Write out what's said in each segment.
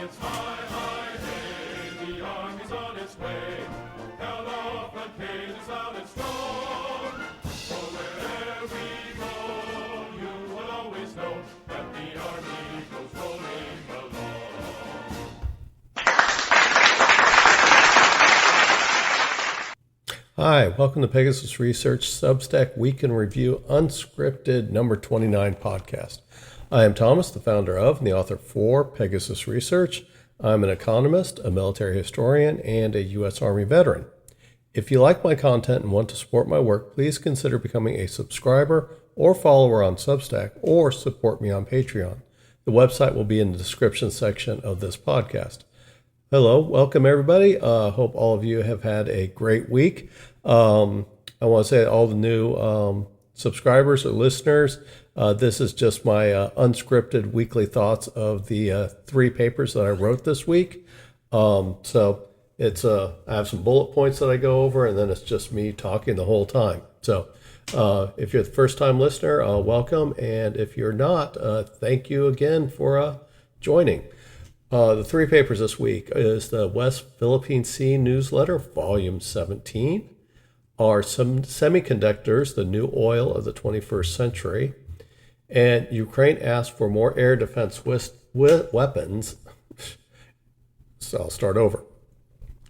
It's high, high, hey, the army's on its way. Held off on cages loud and strong. For wherever we go, you will always know that the army goes rolling along. Hi, welcome to Pegasus Research Substack Week in Review Unscripted number 29 podcast. I am Thomas, the founder of and the author for Pegasus Research. I'm an economist, a military historian, and a U.S. Army veteran. If you like my content and want to support my work, please consider becoming a subscriber or follower on Substack or support me on Patreon. The website will be in the description section of this podcast. Hello, welcome everybody. Hope all of you have had a great week. I want to say to all the new subscribers or listeners, this is just my unscripted weekly thoughts of the 3 papers that I wrote this week. So it's I have some bullet points that I go over, and then it's just me talking the whole time. So if you're the first time listener, welcome. And if you're not, thank you again for joining. The 3 papers this week is the West Philippine Sea Newsletter, Volume 17, are Some Semiconductors, the New Oil of the 21st Century, and Ukraine asked for more air defense weapons. So I'll start over.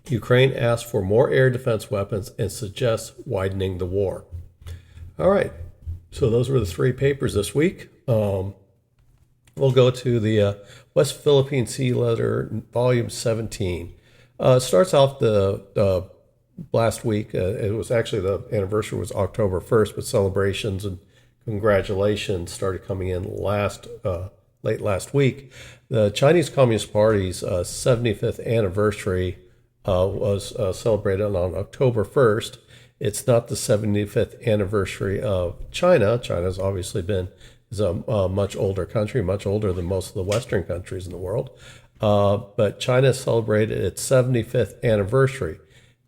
Ukraine asked for more air defense weapons and suggests widening the war. All right, so those were the 3 papers this week. We'll go to the West Philippine Sea Letter, Volume 17. It starts off the last week. It was actually, the anniversary was October 1st, but celebrations and congratulations started coming in late last week. The Chinese Communist Party's 75th anniversary was celebrated on October 1st. It's not the 75th anniversary of China. China's obviously is a much older country, much older than most of the Western countries in the world. But China celebrated its 75th anniversary.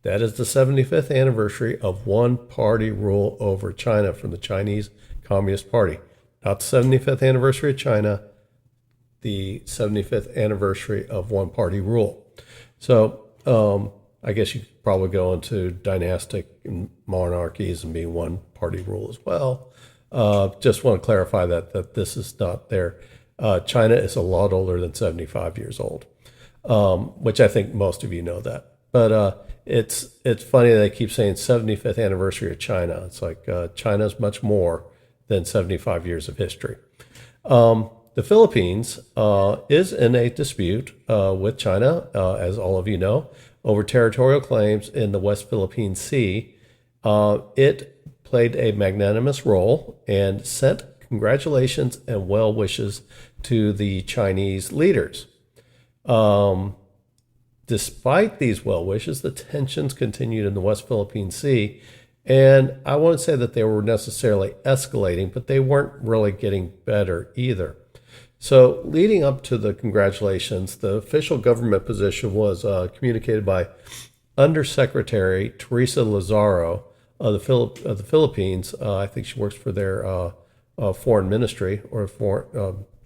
That is the 75th anniversary of one-party rule over China from the Chinese Communist Party. Not the 75th anniversary of China, the 75th anniversary of one-party rule. So I guess you could probably go into dynastic monarchies and be one-party rule as well. Just want to clarify that this is not there. China is a lot older than 75 years old, which I think most of you know that. But it's funny that they keep saying 75th anniversary of China. It's like China's much more than 75 years of history. The Philippines is in a dispute with China, as all of you know, over territorial claims in the West Philippine Sea. It played a magnanimous role and sent congratulations and well wishes to the Chinese leaders. Despite these well wishes, the tensions continued in the West Philippine Sea, and I won't say that they were necessarily escalating, but they weren't really getting better either. So leading up to the congratulations, the official government position was communicated by Undersecretary Teresa Lazaro of the Philippines. I think she works for their foreign ministry, or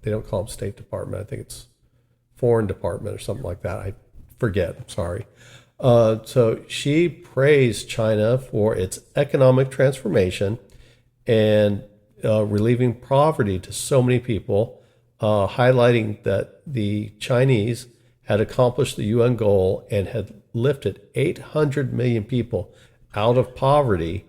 they don't call them State Department. I think it's Foreign Department or something like that. I forget. I'm sorry. So she praised China for its economic transformation and relieving poverty to so many people, highlighting that the Chinese had accomplished the UN goal and had lifted 800 million people out of poverty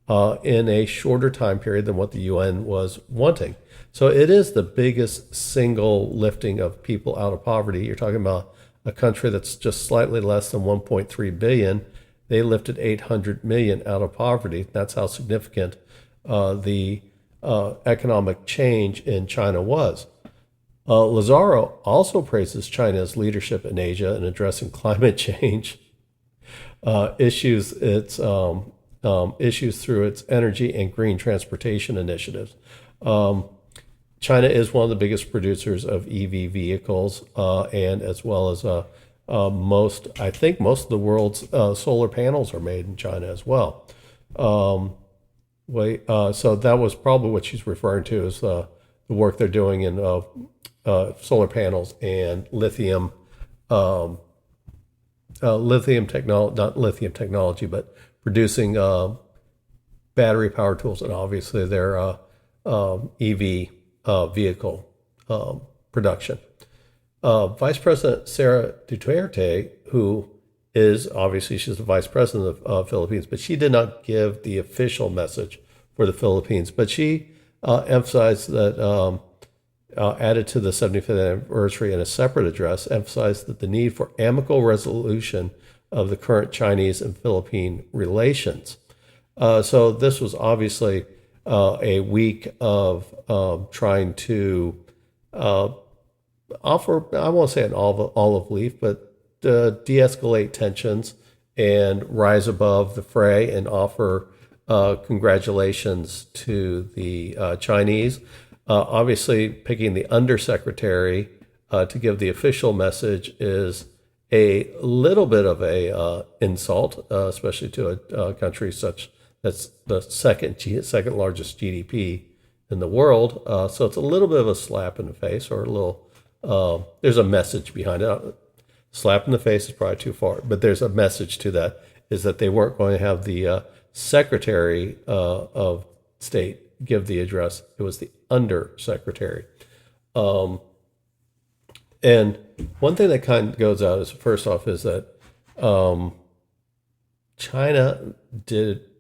in a shorter time period than what the UN was wanting. So it is the biggest single lifting of people out of poverty. You're talking about a country that's just slightly less than 1.3 billion. They lifted 800 million out of poverty. That's how significant the economic change in China was. Lazaro also praises China's leadership in Asia in addressing climate change issues through its energy and green transportation initiatives. China is one of the biggest producers of EV vehicles, and as well as most of the world's solar panels are made in China as well. So that was probably what she's referring to, is the work they're doing in solar panels and lithium lithium technology, not lithium technology, but producing battery power tools, and obviously their EV vehicle production. Vice President Sarah Duterte, who is obviously she's the vice president of Philippines, but she did not give the official message for the Philippines. But she emphasized that, added to the 75th anniversary in a separate address, emphasized that the need for amicable resolution of the current Chinese and Philippine relations. So this was obviously a week of trying to offer, I won't say an olive leaf, but de-escalate tensions and rise above the fray and offer congratulations to the Chinese. Obviously, picking the undersecretary to give the official message is a little bit of a insult, especially to a country that's the second largest GDP in the world. So it's a little bit of a slap in the face, or a little. There's a message behind it. Slap in the face is probably too far, but there's a message to that, is that they weren't going to have the Secretary of State give the address. It was the undersecretary. And one thing that kind of goes out is, first off, is that China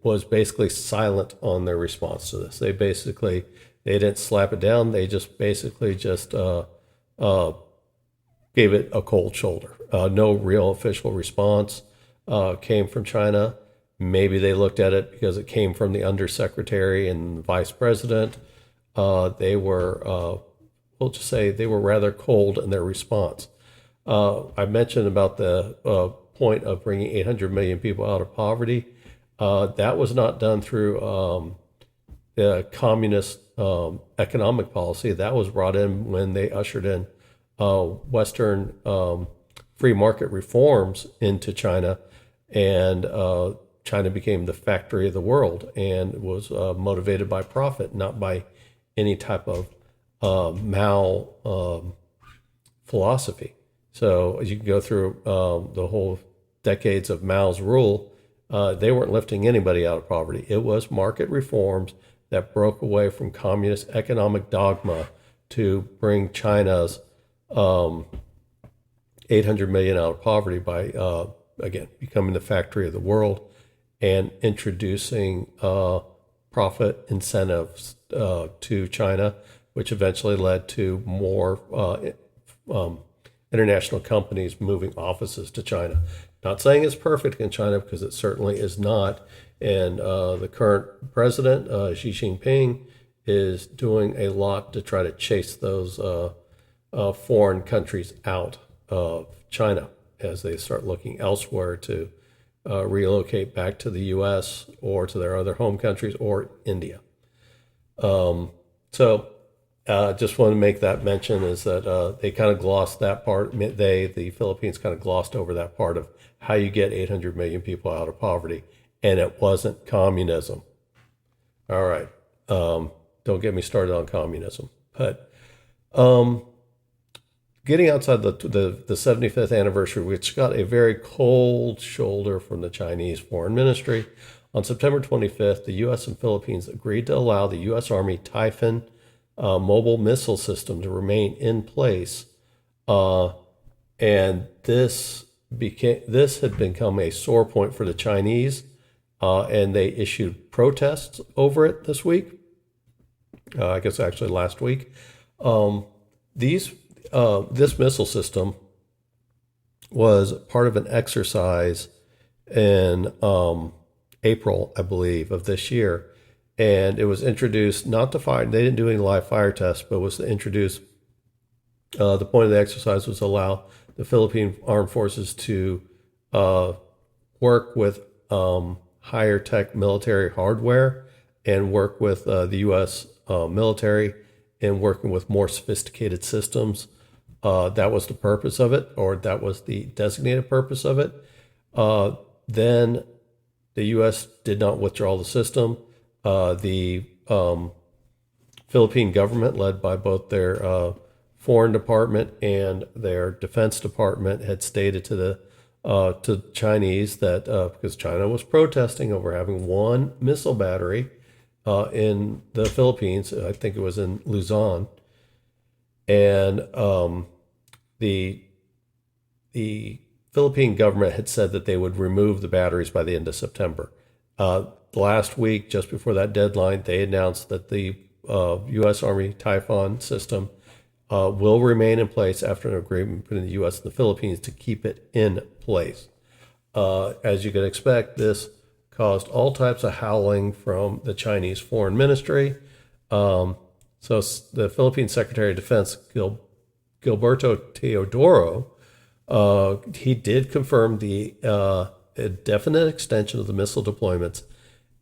was basically silent on their response to this. They didn't slap it down. They just basically gave it a cold shoulder. No real official response came from China. Maybe they looked at it because it came from the undersecretary and the vice president. They were, we'll just say, they were rather cold in their response. I mentioned about the point of bringing 800 million people out of poverty. That was not done through the communist economic policy. That was brought in when they ushered in Western free market reforms into China, and China became the factory of the world and was motivated by profit, not by any type of Mao philosophy. So as you can go through the whole decades of Mao's rule, they weren't lifting anybody out of poverty. It was market reforms that broke away from communist economic dogma to bring China's 800 million out of poverty by, again, becoming the factory of the world and introducing profit incentives to China, which eventually led to more international companies moving offices to China. Not saying it's perfect in China, because it certainly is not. And the current president, Xi Jinping, is doing a lot to try to chase those foreign countries out of China as they start looking elsewhere to relocate back to the U.S. or to their other home countries or India. So just want to make that mention, is that they kind of glossed that part. The Philippines kind of glossed over that part of how you get 800 million people out of poverty, and it wasn't communism. All right. Don't get me started on communism. But getting outside the 75th anniversary, which got a very cold shoulder from the Chinese Foreign Ministry, on September 25th, the U.S. and Philippines agreed to allow the U.S. Army Typhoon mobile missile system to remain in place, and this had become a sore point for the Chinese, and they issued protests over it this week. I guess actually last week. This missile system was part of an exercise in April, I believe, of this year. And it was introduced not to fire. They didn't do any live fire tests, but was to introduce. The point of the exercise was to allow the Philippine Armed Forces to work with higher tech military hardware and work with the U.S. Military in working with more sophisticated systems. That was the purpose of it, or that was the designated purpose of it. Then the U.S. did not withdraw the system. The Philippine government, led by both their Foreign Department and their Defense Department had stated to the Chinese that because China was protesting over having one missile battery in the Philippines, I think it was in Luzon, and the Philippine government had said that they would remove the batteries by the end of September. Last week, just before that deadline, they announced that the U.S. Army Typhoon system will remain in place after an agreement between the U.S. and the Philippines to keep it in place. As you can expect, this caused all types of howling from the Chinese Foreign Ministry. So the Philippine Secretary of Defense, Gilberto Teodoro, he did confirm the indefinite extension of the missile deployments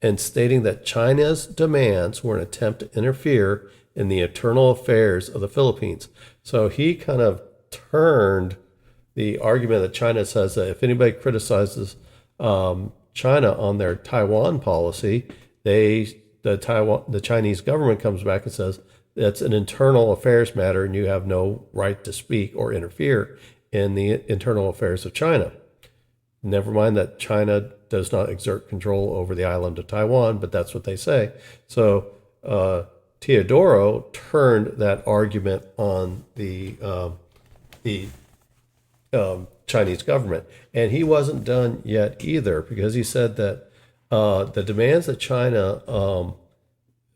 and stating that China's demands were an attempt to interfere in the internal affairs of the Philippines. So he kind of turned the argument that China says that if anybody criticizes China on their Taiwan policy, the Chinese government comes back and says that's an internal affairs matter and you have no right to speak or interfere in the internal affairs of China. Never mind that China does not exert control over the island of Taiwan, but that's what they say. So Teodoro turned that argument on the Chinese government. And he wasn't done yet either, because he said that the demands that China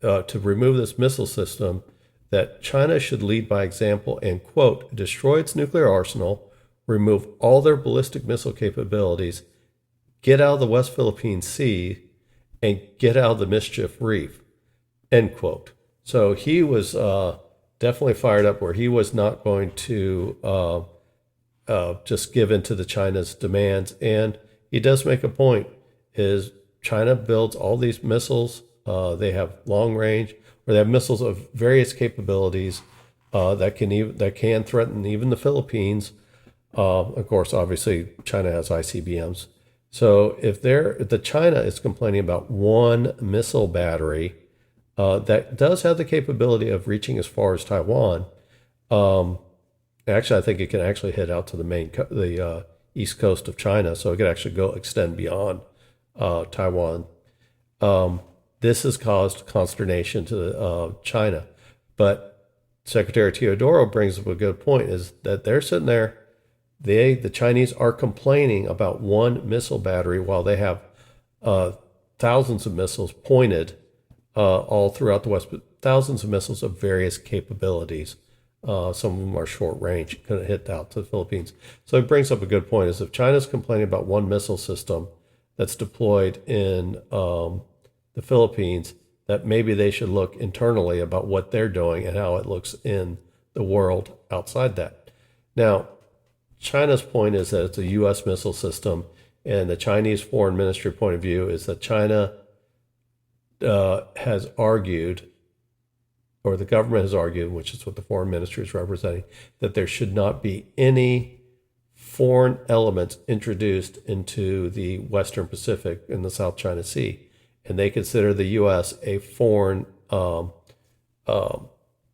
to remove this missile system, that China should lead by example and, quote, destroy its nuclear arsenal, remove all their ballistic missile capabilities, get out of the West Philippine Sea, and get out of the Mischief Reef, end quote. So he was definitely fired up, where he was not going to just give in to the China's demands. And he does make a point, is China builds all these missiles. They have long range, or they have missiles of various capabilities that can threaten even the Philippines. Of course, obviously, China has ICBMs. So if the China is complaining about one missile battery that does have the capability of reaching as far as Taiwan, actually, I think it can actually hit out to the east coast of China, so it could actually extend beyond Taiwan. This has caused consternation to China, but Secretary Teodoro brings up a good point: is that they're sitting there. The Chinese are complaining about one missile battery while they have thousands of missiles pointed all throughout the West, but thousands of missiles of various capabilities. Some of them are short range, couldn't hit out to the Philippines. So it brings up a good point, is if China's complaining about one missile system that's deployed in the Philippines, that maybe they should look internally about what they're doing and how it looks in the world outside that. Now, China's point is that it's a U.S. missile system, and the Chinese Foreign Ministry point of view is that China has argued, or the government has argued, which is what the Foreign Ministry is representing, that there should not be any foreign elements introduced into the Western Pacific in the South China Sea. And they consider the U.S. a foreign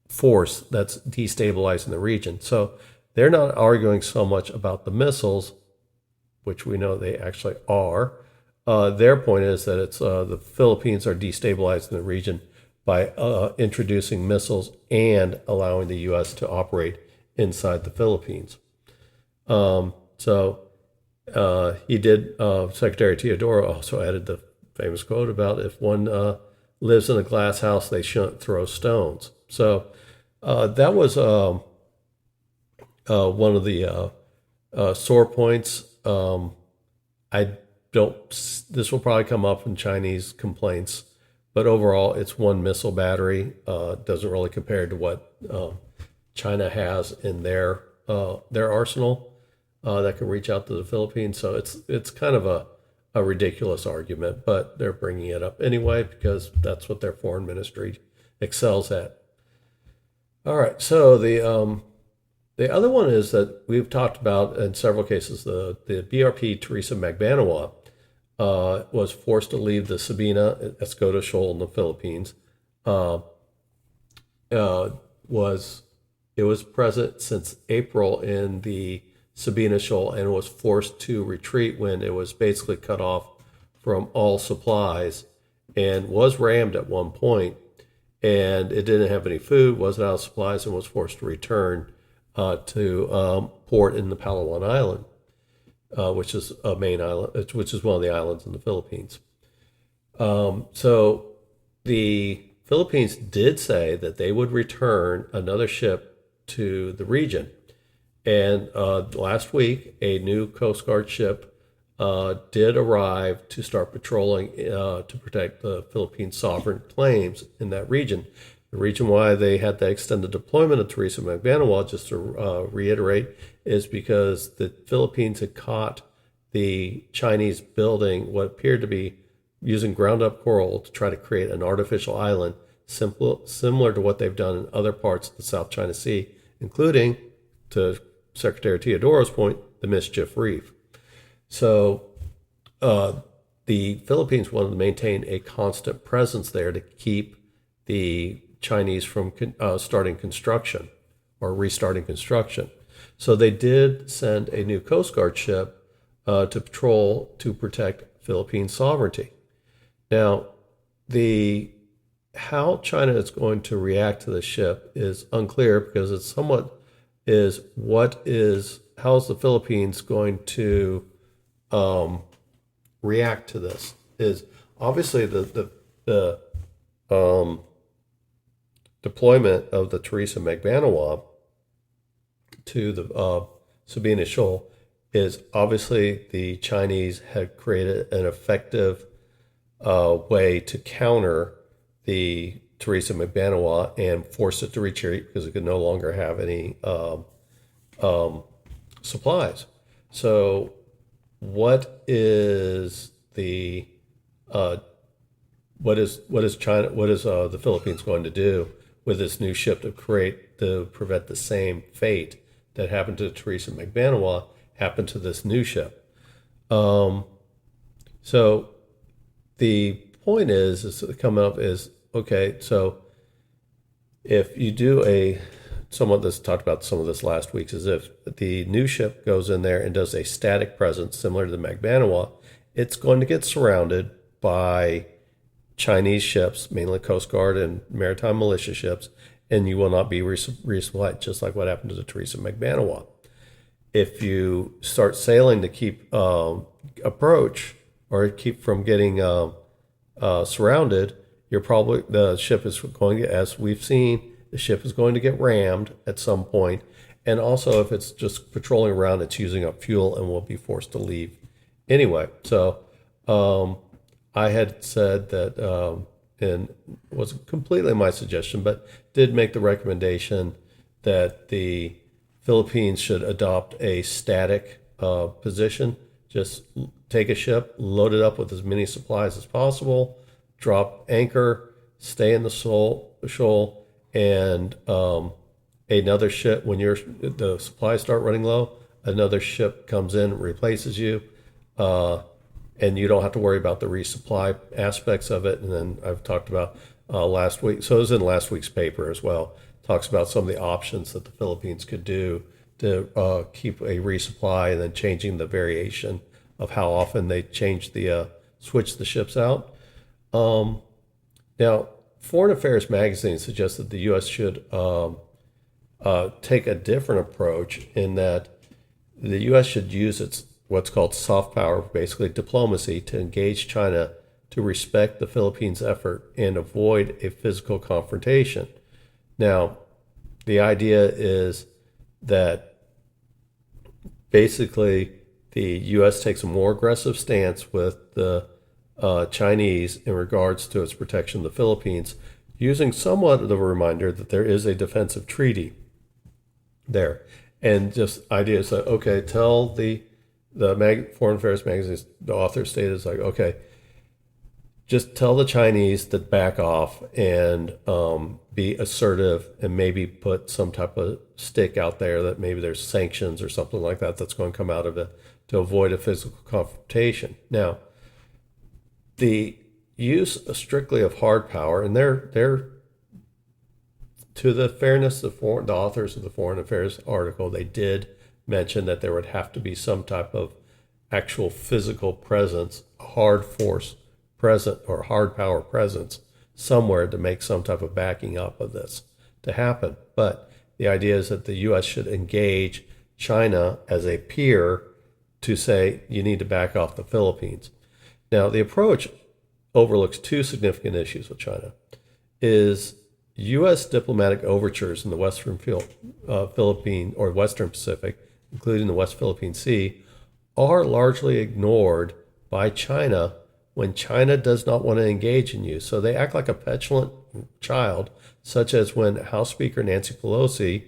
force that's destabilizing the region. So they're not arguing so much about the missiles, which we know they actually are. Their point is that it's the Philippines are destabilizing the region by introducing missiles and allowing the U.S. to operate inside the Philippines. He did. Secretary Teodoro also added the famous quote about, if one lives in a glass house, they shouldn't throw stones. So that was one of the sore points. This will probably come up in Chinese complaints, but overall, it's one missile battery. Doesn't really compare to what China has in their arsenal that can reach out to the Philippines. So it's kind of a ridiculous argument, but they're bringing it up anyway because that's what their foreign ministry excels at. All right, so the other one is that we've talked about in several cases. The BRP Teresa Magbanua was forced to leave the Sabina Escoda Shoal in the Philippines. Was It was present since April in the Sabina Shoal and was forced to retreat when it was basically cut off from all supplies and was rammed at one point. And it didn't have any food, wasn't out of supplies, and was forced to return to port in the Palawan Island, which is a main island, which is one of the islands in the Philippines. So the Philippines did say that they would return another ship to the region. And last week, a new Coast Guard ship did arrive to start patrolling to protect the Philippines' sovereign claims in that region. The reason why they had that extended deployment of Teresa Magbanua, just to reiterate, is because the Philippines had caught the Chinese building what appeared to be using ground-up coral to try to create an artificial island similar to what they've done in other parts of the South China Sea, including, to Secretary Teodoro's point, the Mischief Reef. So the Philippines wanted to maintain a constant presence there to keep the Chinese from starting construction or restarting construction. So they did send a new Coast Guard ship to patrol to protect Philippine sovereignty. Now, how China is going to react to the ship is unclear because it's somewhat how is the Philippines going to react to this? Is obviously the deployment of the Teresa Magbanua to the Sabina Shoal is obviously the Chinese had created an effective way to counter the Teresa Magbanua and force it to retreat because it could no longer have any supplies. So what is the the Philippines going to do with this new ship to prevent the same fate that happened to Teresa Magbanua happen to this new ship? So the point is coming up is, okay, so if you do someone that's talked about some of this last week, is if the new ship goes in there and does a static presence similar to the Magbanua, it's going to get surrounded by Chinese ships, mainly Coast Guard and maritime militia ships, and you will not be resupplied, just like what happened to the Teresa Magbanua. If you start sailing to keep approach or keep from getting surrounded, the ship is going to, as we've seen, the ship is going to get rammed at some point. And also, if it's just patrolling around, it's using up fuel and will be forced to leave anyway. So I had said that, and it wasn't completely my suggestion, but did make the recommendation that the Philippines should adopt a static position. Just take a ship, load it up with as many supplies as possible, drop anchor, stay in the shoal, and another ship, when the supplies start running low, another ship comes in, replaces you, and you don't have to worry about the resupply aspects of it. And then I've talked about last week, so it was in last week's paper as well, talks about some of the options that the Philippines could do to keep a resupply and then changing the variation of how often they switch the ships out. Now, Foreign Affairs magazine suggests that the U.S. should take a different approach in that the U.S. should use its what's called soft power, basically diplomacy, to engage China to respect the Philippines' effort and avoid a physical confrontation. Now, the idea is that basically the U.S. takes a more aggressive stance with the Chinese in regards to its protection of the Philippines, using somewhat of a reminder that there is a defensive treaty there. And just ideas like, okay, tell the Foreign Affairs magazine, the author stated, is like, okay, just tell the Chinese to back off and be assertive and maybe put some type of stick out there that maybe there's sanctions or something like that that's going to come out of it to avoid a physical confrontation. Now, the use strictly of hard power, and their to the fairness of the authors of the Foreign Affairs article, they did mention that there would have to be some type of actual physical presence, hard force present or hard power presence somewhere to make some type of backing up of this to happen. But the idea is that the U.S. should engage China as a peer to say you need to back off the Philippines. Now, the approach overlooks two significant issues with China. Is U.S. diplomatic overtures in the Western Philippine or Western Pacific, including the West Philippine Sea, are largely ignored by China when China does not want to engage in you. So they act like a petulant child, such as when House Speaker Nancy Pelosi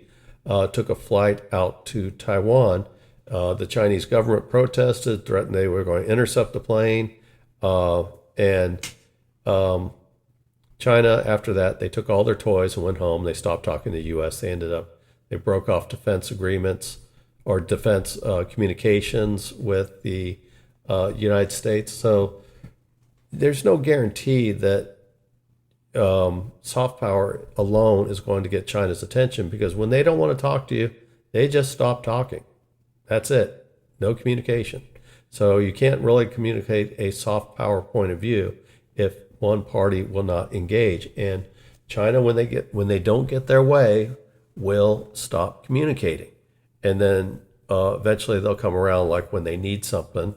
took a flight out to Taiwan. The Chinese government protested, threatened they were going to intercept the plane, and China, after that, they took all their toys and went home. They stopped talking to the U.S. They broke off defense agreements or defense communications with the United States. So there's no guarantee that soft power alone is going to get China's attention, because when they don't want to talk to you, they just stop talking. That's it. No communication. So you can't really communicate a soft power point of view if one party will not engage. And China, when they don't get their way, will stop communicating. And then eventually they'll come around, like when they need something,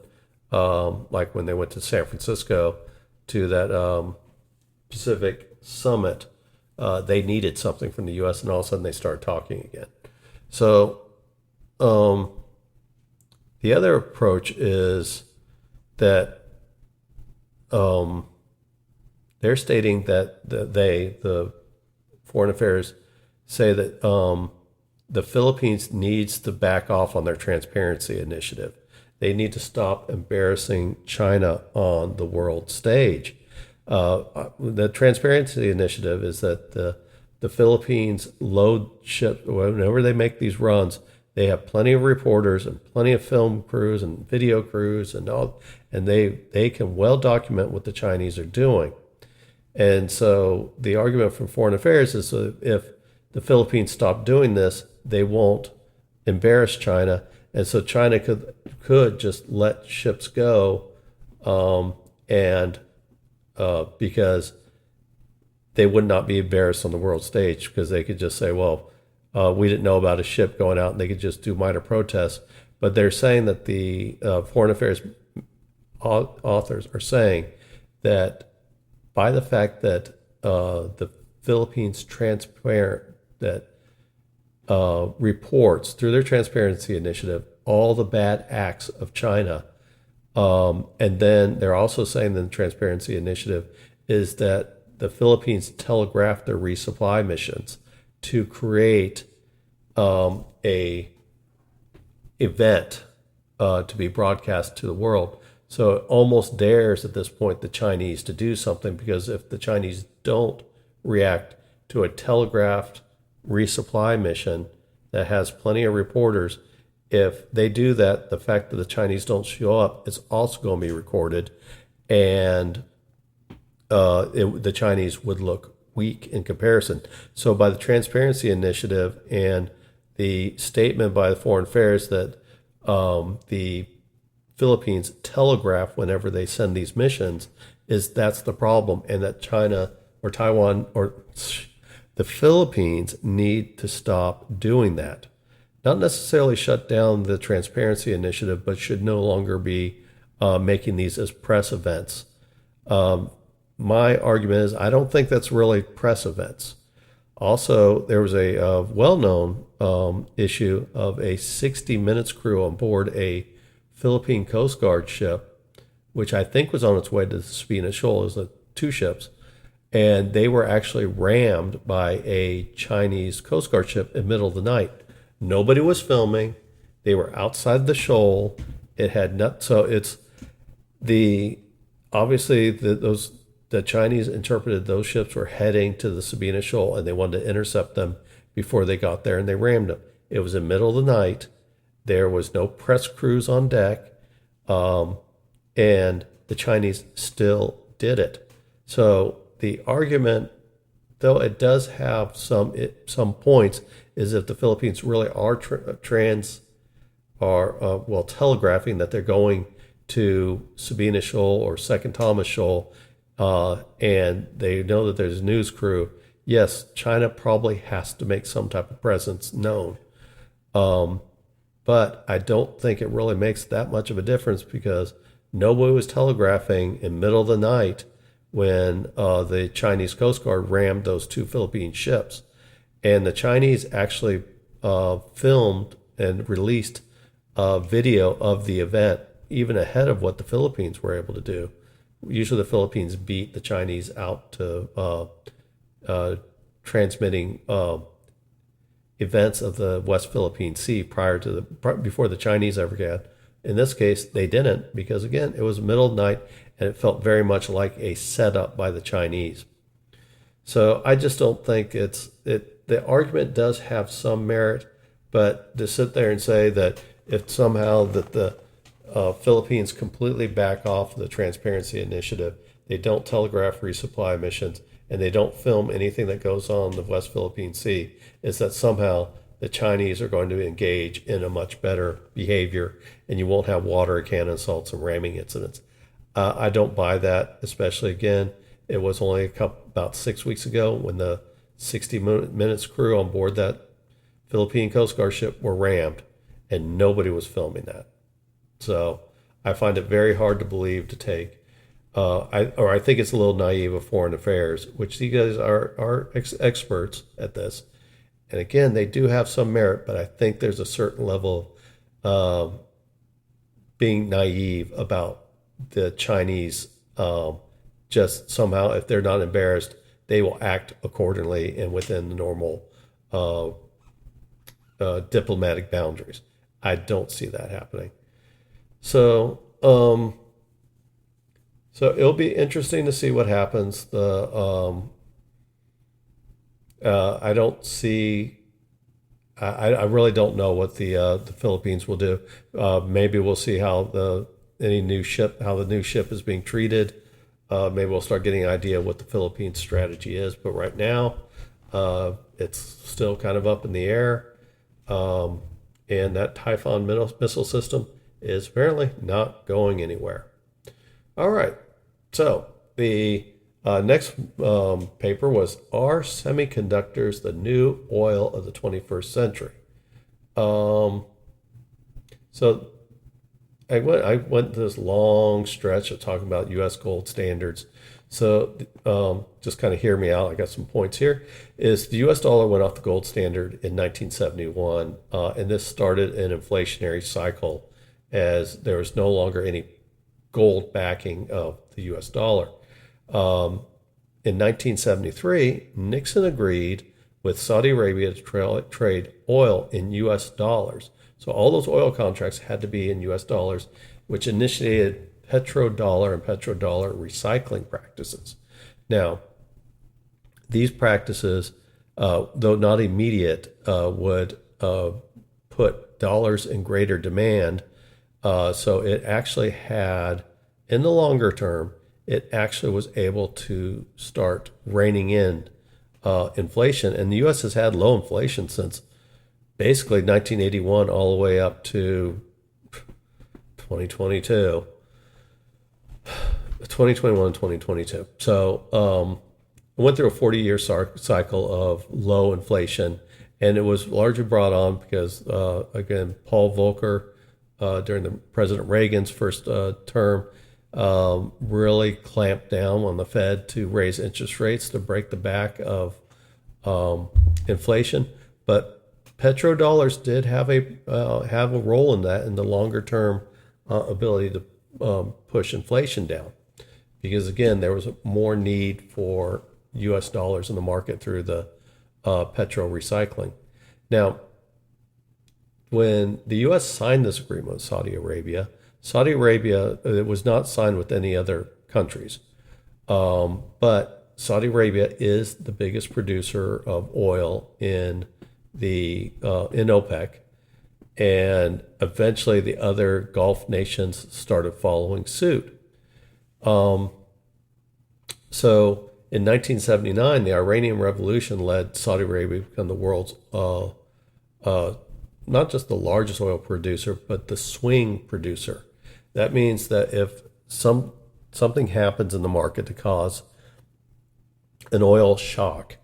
like when they went to San Francisco to that Pacific Summit, they needed something from the U.S. and all of a sudden they start talking again. So the other approach is that they're stating that the Foreign Affairs, say that the Philippines needs to back off on their transparency initiative. They need to stop embarrassing China on the world stage. The transparency initiative is that the Philippines load ships whenever they make these runs. They have plenty of reporters and plenty of film crews and video crews and all, and they can well document what the Chinese are doing. And so the argument from Foreign Affairs is that if the Philippines stop doing this, they won't embarrass China, and so China could just let ships go, because they would not be embarrassed on the world stage, because they could just say, well, we didn't know about a ship going out, and they could just do minor protests. But they're saying that the Foreign Affairs authors are saying that by the fact that the Philippines reports through their transparency initiative all the bad acts of China, and then they're also saying that the transparency initiative is that the Philippines telegraphed their resupply missions to create a event to be broadcast to the world. So it almost dares at this point the Chinese to do something, because if the Chinese don't react to a telegraphed resupply mission that has plenty of reporters, if they do that, the fact that the Chinese don't show up is also going to be recorded, and the Chinese would look weak in comparison. So by the Transparency Initiative and the statement by the Foreign Affairs that the Philippines telegraph whenever they send these missions, that's the problem, and that China or Taiwan or the Philippines need to stop doing that. Not necessarily shut down the Transparency Initiative, but should no longer be making these as press events. My argument is I don't think that's really press events. Also, there was a well-known issue of a 60 Minutes crew on board a Philippine Coast Guard ship, which I think was on its way to the Sabina Shoal. It was two ships, and they were actually rammed by a Chinese Coast Guard ship in the middle of the night. Nobody was filming. They were outside the shoal. It had so it's obviously the Chinese interpreted those ships were heading to the Sabina Shoal, and they wanted to intercept them before they got there, and they rammed them. It was in the middle of the night. There was no press crews on deck, and the Chinese still did it. So the argument though it does have some points, is if the Philippines really are telegraphing that they're going to Sabina Shoal or Second Thomas Shoal, and they know that there's a news crew. Yes, China probably has to make some type of presence known. But I don't think it really makes that much of a difference because nobody was telegraphing in the middle of the night when the Chinese Coast Guard rammed those two Philippine ships. And the Chinese actually filmed and released a video of the event even ahead of what the Philippines were able to do. Usually the Philippines beat the Chinese out to transmitting events of the West Philippine Sea before the Chinese ever got. In this case, they didn't because, again, it was the middle of the night and it felt very much like a setup by the Chinese. So I just don't think the argument does have some merit, but to sit there and say that if somehow that the Philippines completely back off the Transparency Initiative, they don't telegraph resupply missions, and they don't film anything that goes on in the West Philippine Sea, is that somehow the Chinese are going to engage in a much better behavior and you won't have water cannon assaults and ramming incidents. I don't buy that, especially, again, it was only about 6 weeks ago when the 60 Minutes crew on board that Philippine Coast Guard ship were rammed, and nobody was filming that. So I find it very hard to believe to take. I think it's a little naive of foreign affairs, which these guys are experts at this. And again, they do have some merit, but I think there's a certain level of being naive about the Chinese. Just somehow, if they're not embarrassed, they will act accordingly and within the normal diplomatic boundaries. I don't see that happening. So it'll be interesting to see what happens. I don't see. I really don't know what the Philippines will do. Maybe we'll see how the new ship is being treated. Maybe we'll start getting an idea of what the Philippines' strategy is. But right now, it's still kind of up in the air. And that Typhoon missile system is apparently not going anywhere. All right. So the next paper was, Are Semiconductors the New Oil of the 21st Century? So I went this long stretch of talking about U.S. gold standards. So just kind of hear me out. I got some points here. Is the U.S. dollar went off the gold standard in 1971, and this started an inflationary cycle as there was no longer any gold backing of the U.S. dollar. In 1973, Nixon agreed with Saudi Arabia to trade oil in U.S. dollars. So all those oil contracts had to be in U.S. dollars, which initiated petrodollar and petrodollar recycling practices. Now, these practices, though not immediate, would put dollars in greater demand. So it actually had, in the longer term, it actually was able to start reining in inflation. And the U.S. has had low inflation since basically 1981 all the way up to 2021, 2022. So it went through a 40-year cycle of low inflation, and it was largely brought on because, again, Paul Volcker, during the President Reagan's first term, really clamped down on the Fed to raise interest rates to break the back of inflation. But petrodollars did have a role in that, in the longer term ability to push inflation down, because again there was more need for U.S. dollars in the market through the petro recycling. Now, when the U.S. signed this agreement with Saudi Arabia, it was not signed with any other countries, but Saudi Arabia is the biggest producer of oil in OPEC, and eventually the other Gulf nations started following suit. So in 1979, the Iranian Revolution led Saudi Arabia to become the world's not just the largest oil producer, but the swing producer. That means that if something happens in the market to cause an oil shock,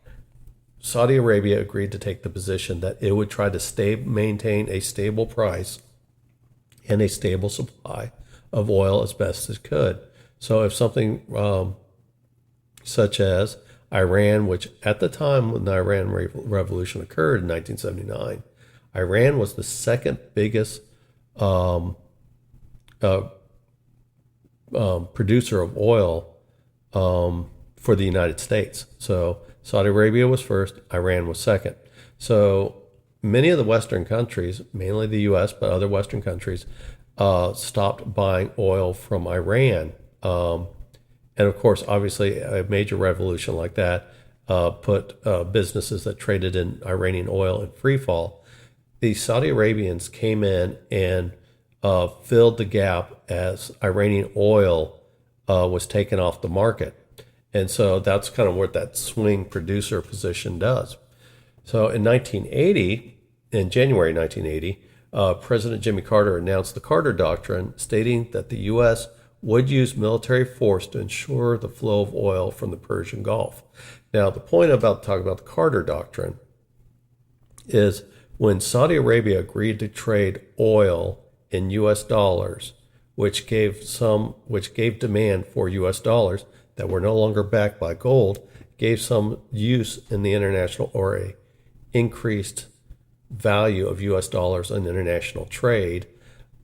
Saudi Arabia agreed to take the position that it would try to maintain a stable price and a stable supply of oil as best as it could. So if something such as Iran, which at the time when the Iran Revolution occurred in 1979, Iran was the second biggest producer of oil for the United States. So Saudi Arabia was first, Iran was second. So many of the Western countries, mainly the U.S., but other Western countries, stopped buying oil from Iran. And of course, obviously, a major revolution like that put businesses that traded in Iranian oil in free fall. The Saudi Arabians came in and filled the gap as Iranian oil was taken off the market. And so that's kind of what that swing producer position does. So in January 1980, President Jimmy Carter announced the Carter Doctrine, stating that the U.S. would use military force to ensure the flow of oil from the Persian Gulf. Now, the point about talking about the Carter Doctrine is when Saudi Arabia agreed to trade oil in U.S. dollars, which gave demand for U.S. dollars that were no longer backed by gold, gave some use in the international or a increased value of U.S. dollars in international trade,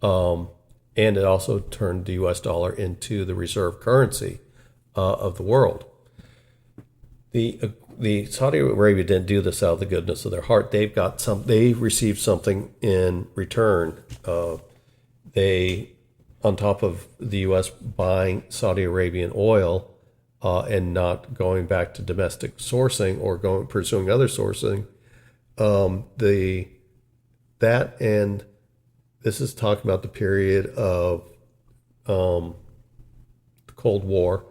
and it also turned the U.S. dollar into the reserve currency of the world. The Saudi Arabia didn't do this out of the goodness of their heart. They received something in return. They, on top of the U.S. buying Saudi Arabian oil and not going back to domestic sourcing or pursuing other sourcing, and this is talking about the period of the Cold War,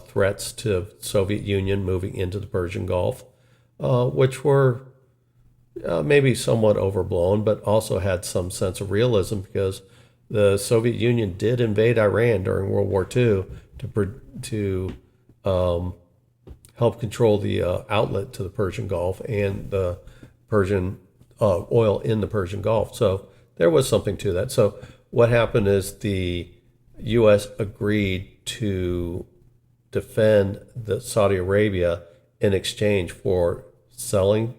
threats to Soviet Union moving into the Persian Gulf, which were maybe somewhat overblown, but also had some sense of realism because the Soviet Union did invade Iran during World War II to help control the outlet to the Persian Gulf and the Persian oil in the Persian Gulf. So there was something to that. So what happened is the U.S. agreed to defend Saudi Arabia in exchange for selling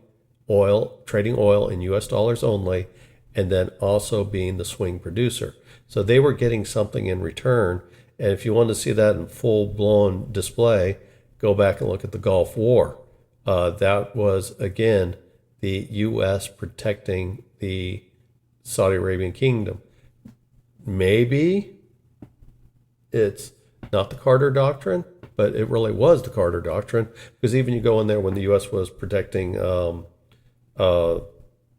oil, trading oil in U.S. dollars only, and then also being the swing producer. So they were getting something in return. And if you want to see that in full-blown display, go back and look at the Gulf War. That was, again, the U.S. protecting the Saudi Arabian kingdom. Maybe it's not the Carter Doctrine, but it really was the Carter Doctrine, because even you go in there when the U.S. was protecting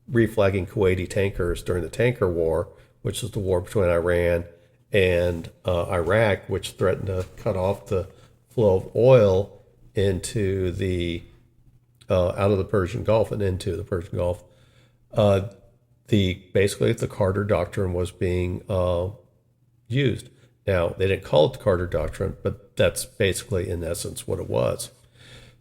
reflagging Kuwaiti tankers during the tanker war, which is the war between Iran and Iraq, which threatened to cut off the flow of oil into out of the Persian Gulf and into the Persian Gulf. Basically the Carter Doctrine was being used. Now, they didn't call it the Carter Doctrine, but that's basically, in essence, what it was.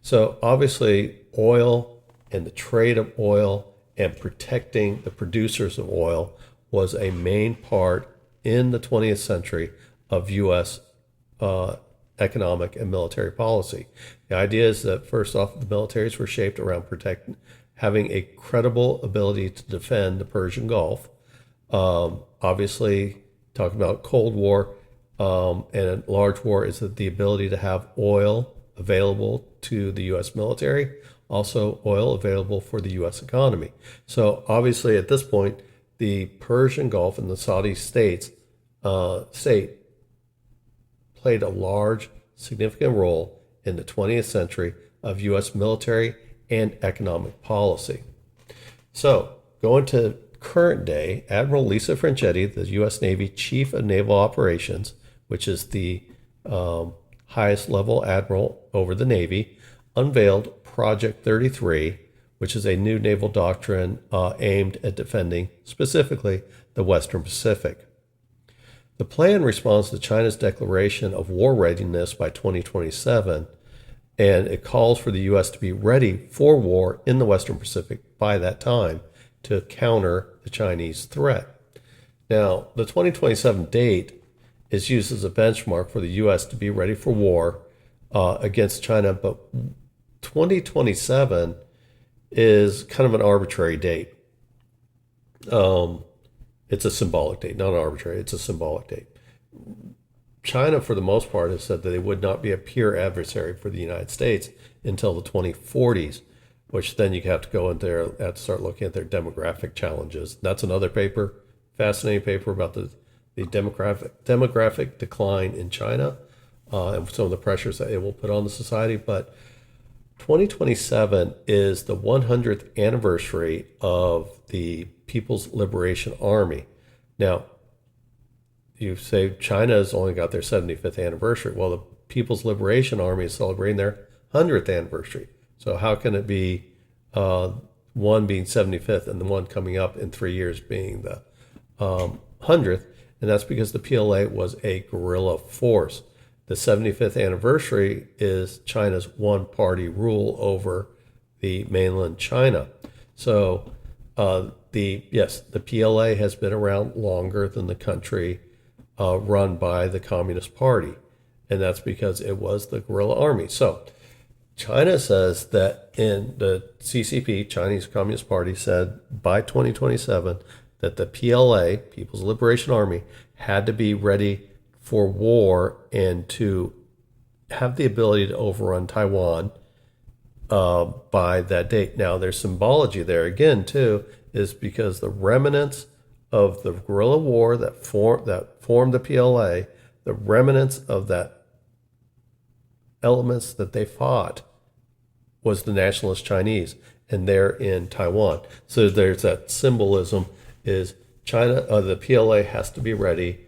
So obviously, oil and the trade of oil and protecting the producers of oil was a main part in the 20th century of U.S. Economic and military policy. The idea is that, first off, the militaries were shaped around having a credible ability to defend the Persian Gulf. Obviously, talking about Cold War, and a large war is that the ability to have oil available to the U.S. military, also oil available for the U.S. economy. So obviously at this point, the Persian Gulf and the Saudi state played a large, significant role in the 20th century of U.S. military and economic policy. So going to current day, Admiral Lisa Franchetti, the U.S. Navy Chief of Naval Operations, which is the highest level admiral over the Navy, unveiled Project 33, which is a new naval doctrine aimed at defending specifically the Western Pacific. The plan responds to China's declaration of war readiness by 2027, and it calls for the U.S. to be ready for war in the Western Pacific by that time to counter the Chinese threat. Now, the 2027 date is used as a benchmark for the U.S. to be ready for war against China, but 2027 is kind of an arbitrary date. It's a symbolic date, not arbitrary. It's a symbolic date. China, for the most part, has said that they would not be a peer adversary for the United States until the 2040s, which then you have to go in there and start looking at their demographic challenges. That's another paper, fascinating paper about the demographic decline in China and some of the pressures that it will put on the society. But 2027 is the 100th anniversary of the People's Liberation Army. Now, you say China's only got their 75th anniversary. Well, the People's Liberation Army is celebrating their 100th anniversary. So how can it be one being 75th and the one coming up in 3 years being the 100th? And that's because the PLA was a guerrilla force. The 75th anniversary is China's one-party rule over the mainland China. So the PLA has been around longer than the country run by the Communist Party, and that's because it was the guerrilla army. So China says that in the CCP, Chinese Communist Party, said by 2027 that the PLA, People's Liberation Army, had to be ready for war and to have the ability to overrun Taiwan by that date. Now, there's symbology there again, too, is because the remnants of the guerrilla war that formed the PLA, the remnants of that elements that they fought was the nationalist Chinese, and they're in Taiwan. So there's that symbolism is China, the PLA has to be ready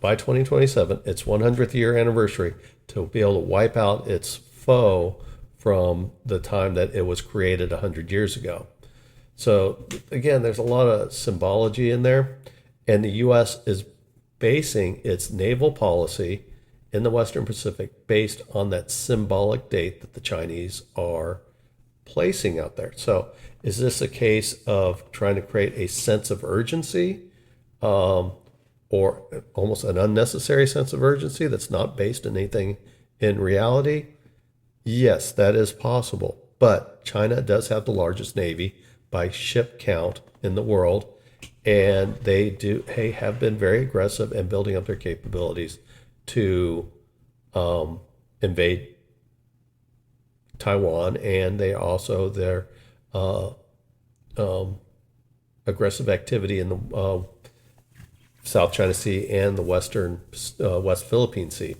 by 2027, its 100th year anniversary, to be able to wipe out its foe from the time that it was created 100 years ago. So again, there's a lot of symbology in there, and the U.S. is basing its naval policy in the Western Pacific based on that symbolic date that the Chinese are placing out there. So is this a case of trying to create a sense of urgency or almost an unnecessary sense of urgency that's not based in anything in reality? Yes, that is possible. But China does have the largest navy by ship count in the world, and they have been very aggressive in building up their capabilities to invade Taiwan, and they also their aggressive activity in the South China Sea and the West Philippine Sea.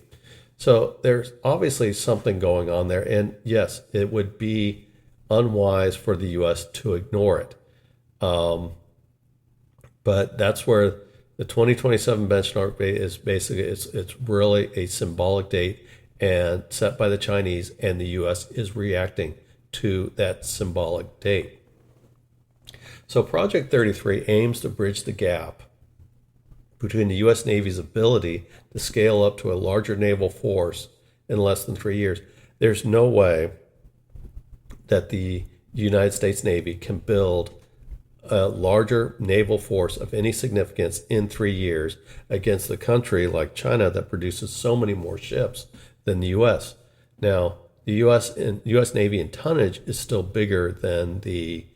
So there's obviously something going on there, and yes, it would be unwise for the U.S. to ignore it. But that's where the 2027 benchmark date is basically, it's really a symbolic date and set by the Chinese, and the U.S. is reacting to that symbolic date. So Project 33 aims to bridge the gap between the U.S. Navy's ability to scale up to a larger naval force in less than 3 years. There's no way that the United States Navy can build a larger naval force of any significance in 3 years against a country like China that produces so many more ships than the U.S. Now, the U.S. Navy in tonnage is still bigger than the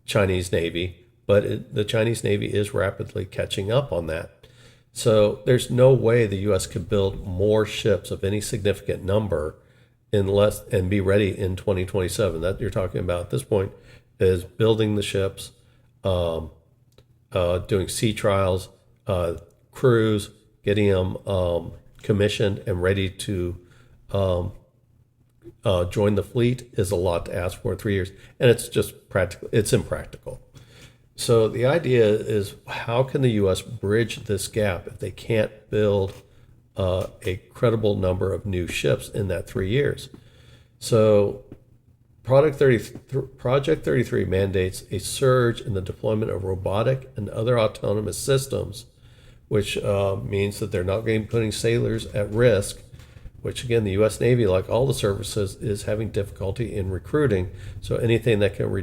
Chinese Navy, but the Chinese Navy is rapidly catching up on that. So there's no way the U.S. could build more ships of any significant number and be ready in 2027. That you're talking about at this point is building the ships, doing sea trials, crews, getting them commissioned and ready to join the fleet is a lot to ask for in 3 years, and it's just practical. It's impractical. So the idea is, how can the U.S. bridge this gap if they can't build a credible number of new ships in that 3 years. So Project 33 mandates a surge in the deployment of robotic and other autonomous systems, which means that they're not going to be putting sailors at risk, which again, the U.S. Navy, like all the services, is having difficulty in recruiting. So anything that can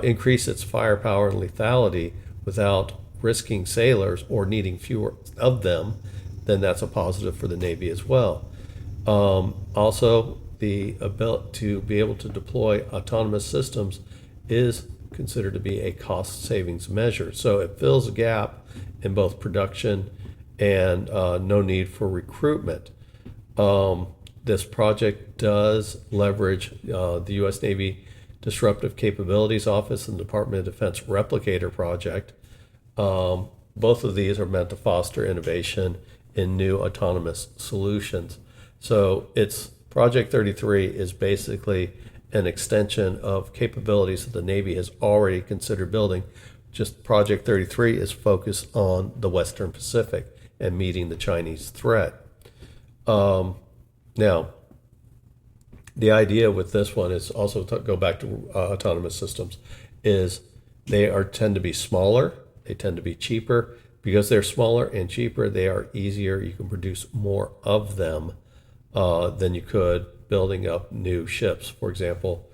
increase its firepower and lethality without risking sailors or needing fewer of them, then that's a positive for the Navy as well. Also, the ability to be able to deploy autonomous systems is considered to be a cost savings measure. So it fills a gap in both production and no need for recruitment. This project does leverage the U.S. Navy Disruptive Capabilities Office and Department of Defense Replicator Project. Both of these are meant to foster innovation in new autonomous solutions. So it's Project 33 is basically an extension of capabilities that the Navy has already considered building. Just Project 33 is focused on the Western Pacific and meeting the Chinese threat. Now, the idea with this one is also to go back to autonomous systems, is they tend to be smaller, they tend to be cheaper. Because they're smaller and cheaper, they are easier. You can produce more of them than you could building up new ships. For example,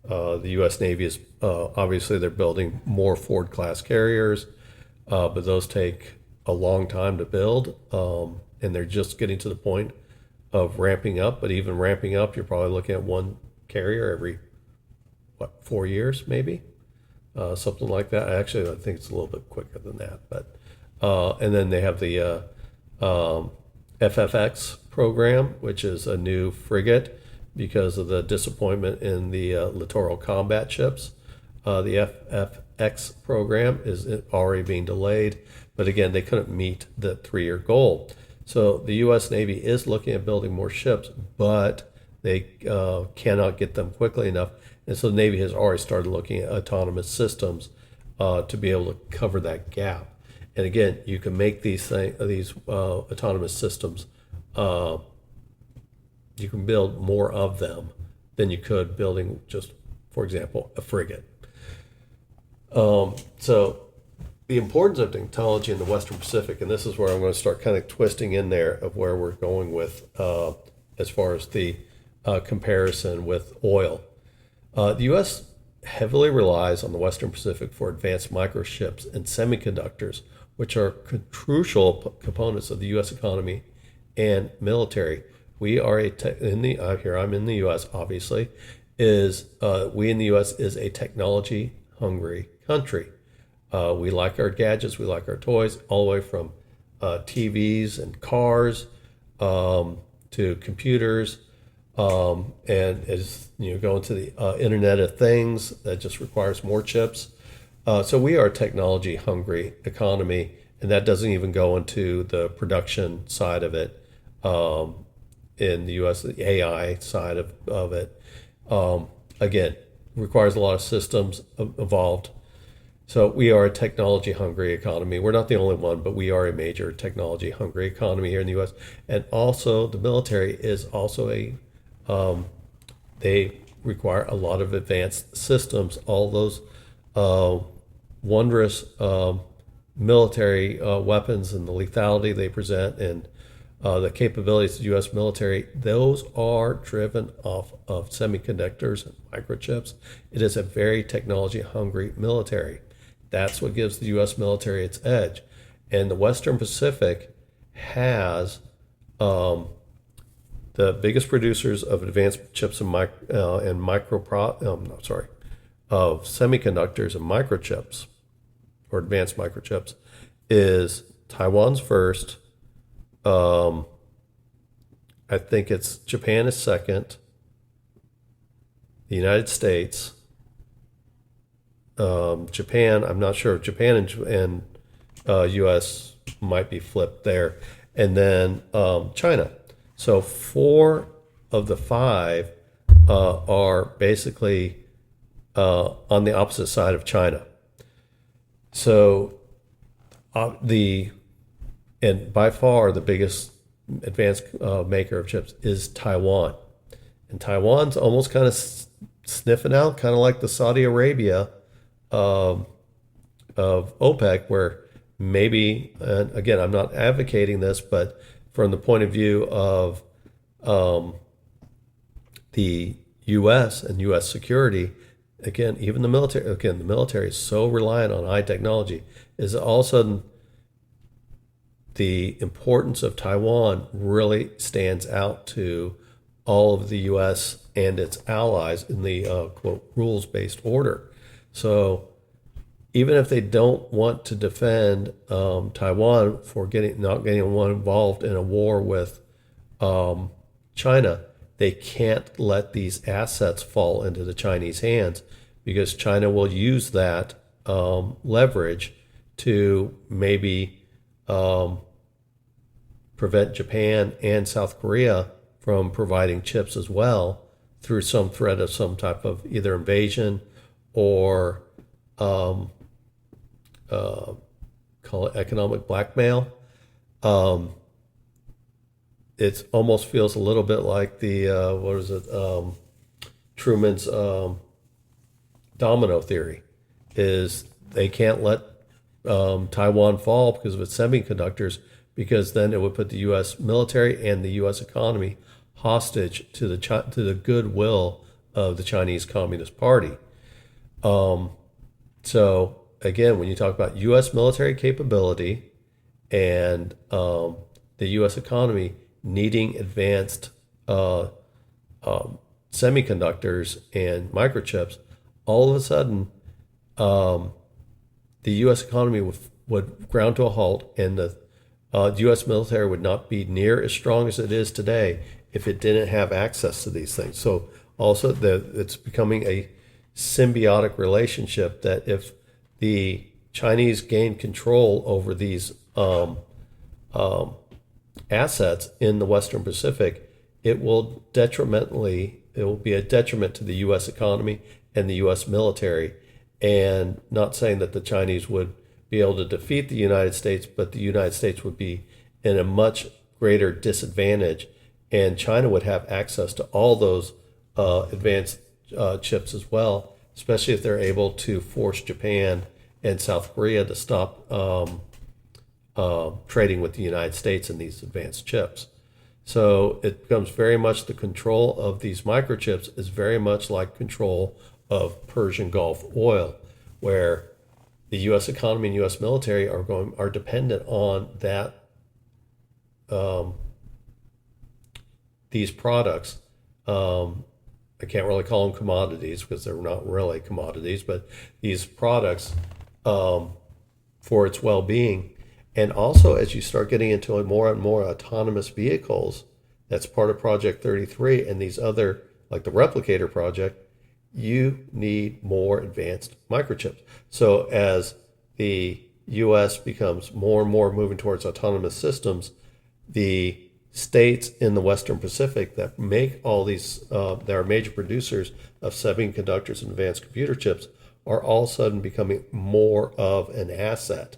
the U.S. Navy is obviously they're building more Ford-class carriers, but those take a long time to build, and they're just getting to the point of ramping up. But even ramping up, you're probably looking at one carrier every 4 years, maybe, something like that. Actually, I think it's a little bit quicker than that, but. And then they have the FFX program, which is a new frigate because of the disappointment in the littoral combat ships. The FFX program is already being delayed, but again, they couldn't meet the 3-year goal. So the U.S. Navy is looking at building more ships, but they cannot get them quickly enough. And so the Navy has already started looking at autonomous systems to be able to cover that gap. And again, you can make these autonomous systems. You can build more of them than you could building just, for example, a frigate. So the importance of technology in the Western Pacific, and this is where I'm going to start kind of twisting in there of where we're going with as far as the comparison with oil. The U.S. heavily relies on the Western Pacific for advanced microchips and semiconductors, which are crucial components of the U.S. economy and military. We are here I'm in the U.S. obviously, we in the U.S. is a technology-hungry country. We like our gadgets, we like our toys, all the way from TVs and cars to computers, and as you know, going to the Internet of Things that just requires more chips. So we are a technology-hungry economy, and that doesn't even go into the production side of it in the U.S., the AI side of it. Again, requires a lot of systems involved. So we are a technology-hungry economy. We're not the only one, but we are a major technology-hungry economy here in the U.S. And also the military is also they require a lot of advanced systems. All those wondrous military weapons and the lethality they present and the capabilities of the U.S. military, those are driven off of semiconductors and microchips. It is a very technology-hungry military. That's what gives the U.S. military its edge. And the Western Pacific has the biggest producers of advanced chips and of semiconductors and microchips, or advanced microchips, is Taiwan's first. I think it's Japan is second. The United States. Japan, I'm not sure. Japan and U.S. might be flipped there. And then China. So 4 of the 5 are basically on the opposite side of China. So and by far the biggest advanced maker of chips is Taiwan. And Taiwan's almost kind of sniffing out, kind of like the Saudi Arabia of OPEC, where maybe, and again, I'm not advocating this, but from the point of view of the U.S. and U.S. security, again, even the military is so reliant on high technology, is all of a sudden the importance of Taiwan really stands out to all of the U.S. and its allies in the quote rules-based order. So even if they don't want to defend Taiwan for not getting involved in a war with China, they can't let these assets fall into the Chinese hands, because China will use that leverage to maybe prevent Japan and South Korea from providing chips as well, through some threat of some type of either invasion or call it economic blackmail. It almost feels a little bit like the Truman's domino theory. Is they can't let Taiwan fall because of its semiconductors, because then it would put the U.S. military and the U.S. economy hostage to the goodwill of the Chinese Communist Party. So again, when you talk about U.S. military capability and the U.S. economy needing advanced semiconductors and microchips, all of a sudden the U.S. economy would ground to a halt, and the U.S. military would not be near as strong as it is today if it didn't have access to these things. So also it's becoming a symbiotic relationship, that if the Chinese gain control over these assets in the Western Pacific, it will be a detriment to the U.S. economy and the U.S. military. And not saying that the Chinese would be able to defeat the United States, but the United States would be in a much greater disadvantage, and China would have access to all those advanced chips as well, especially if they're able to force Japan and South Korea to stop trading with the United States in these advanced chips. So it becomes very much, the control of these microchips is very much like control of Persian Gulf oil, where the U.S. economy and U.S. military are dependent on that these products. I can't really call them commodities because they're not really commodities, but these products for its well-being. And also, as you start getting into more and more autonomous vehicles, that's part of Project 33 and these other, like the Replicator project, you need more advanced microchips. So as the U.S. becomes more and more moving towards autonomous systems, the states in the Western Pacific that make all these, that are major producers of semiconductors and advanced computer chips, are all of a sudden becoming more of an asset.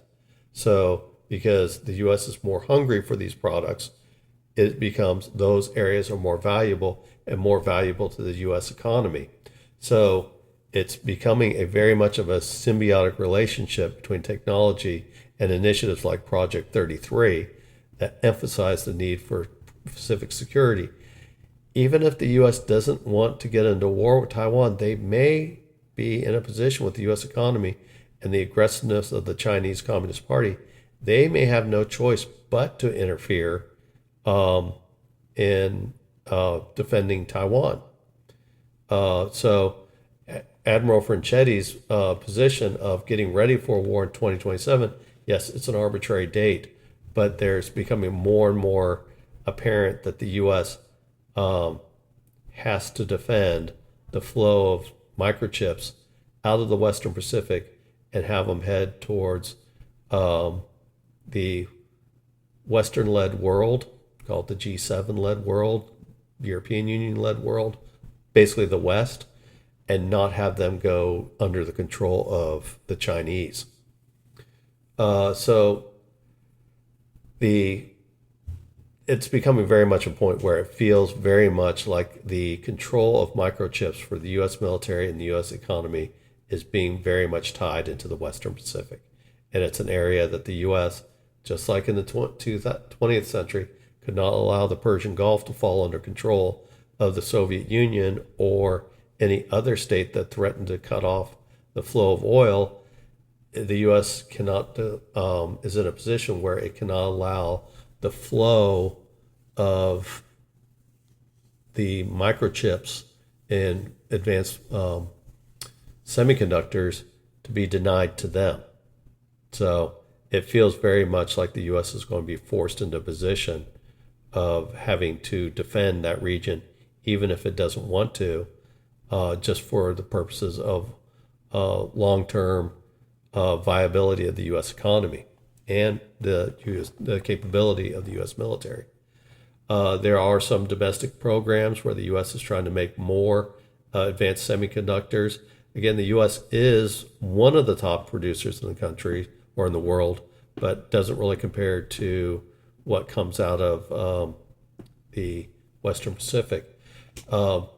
So because the U.S. is more hungry for these products, it becomes those areas are more valuable and more valuable to the U.S. economy. So it's becoming a very much of a symbiotic relationship between technology and initiatives like Project 33 that emphasize the need for Pacific security. Even if the U.S. doesn't want to get into war with Taiwan, they may be in a position with the U.S. economy and the aggressiveness of the Chinese Communist Party. They may have no choice but to interfere in defending Taiwan. So Admiral Franchetti's position of getting ready for a war in 2027, yes, it's an arbitrary date, but there's becoming more and more apparent that the U.S. Has to defend the flow of microchips out of the Western Pacific and have them head towards the Western-led world, called the G7-led world, European Union-led world, basically the West, and not have them go under the control of the Chinese. So it's it's becoming very much a point where it feels very much like the control of microchips for the U.S. military and the U.S. economy is being very much tied into the Western Pacific. And it's an area that the U.S., just like in the 20th century, could not allow the Persian Gulf to fall under control of the Soviet Union or any other state that threatened to cut off the flow of oil. The U.S. cannot is in a position where it cannot allow the flow of the microchips and advanced semiconductors to be denied to them. So it feels very much like the U.S. is going to be forced into a position of having to defend that region, even if it doesn't want to, just for the purposes of long-term viability of the U.S. economy and the capability of the U.S. military. There are some domestic programs where the U.S. is trying to make more advanced semiconductors. Again, the U.S. is one of the top producers in the country or in the world, but doesn't really compare to what comes out of the Western Pacific. So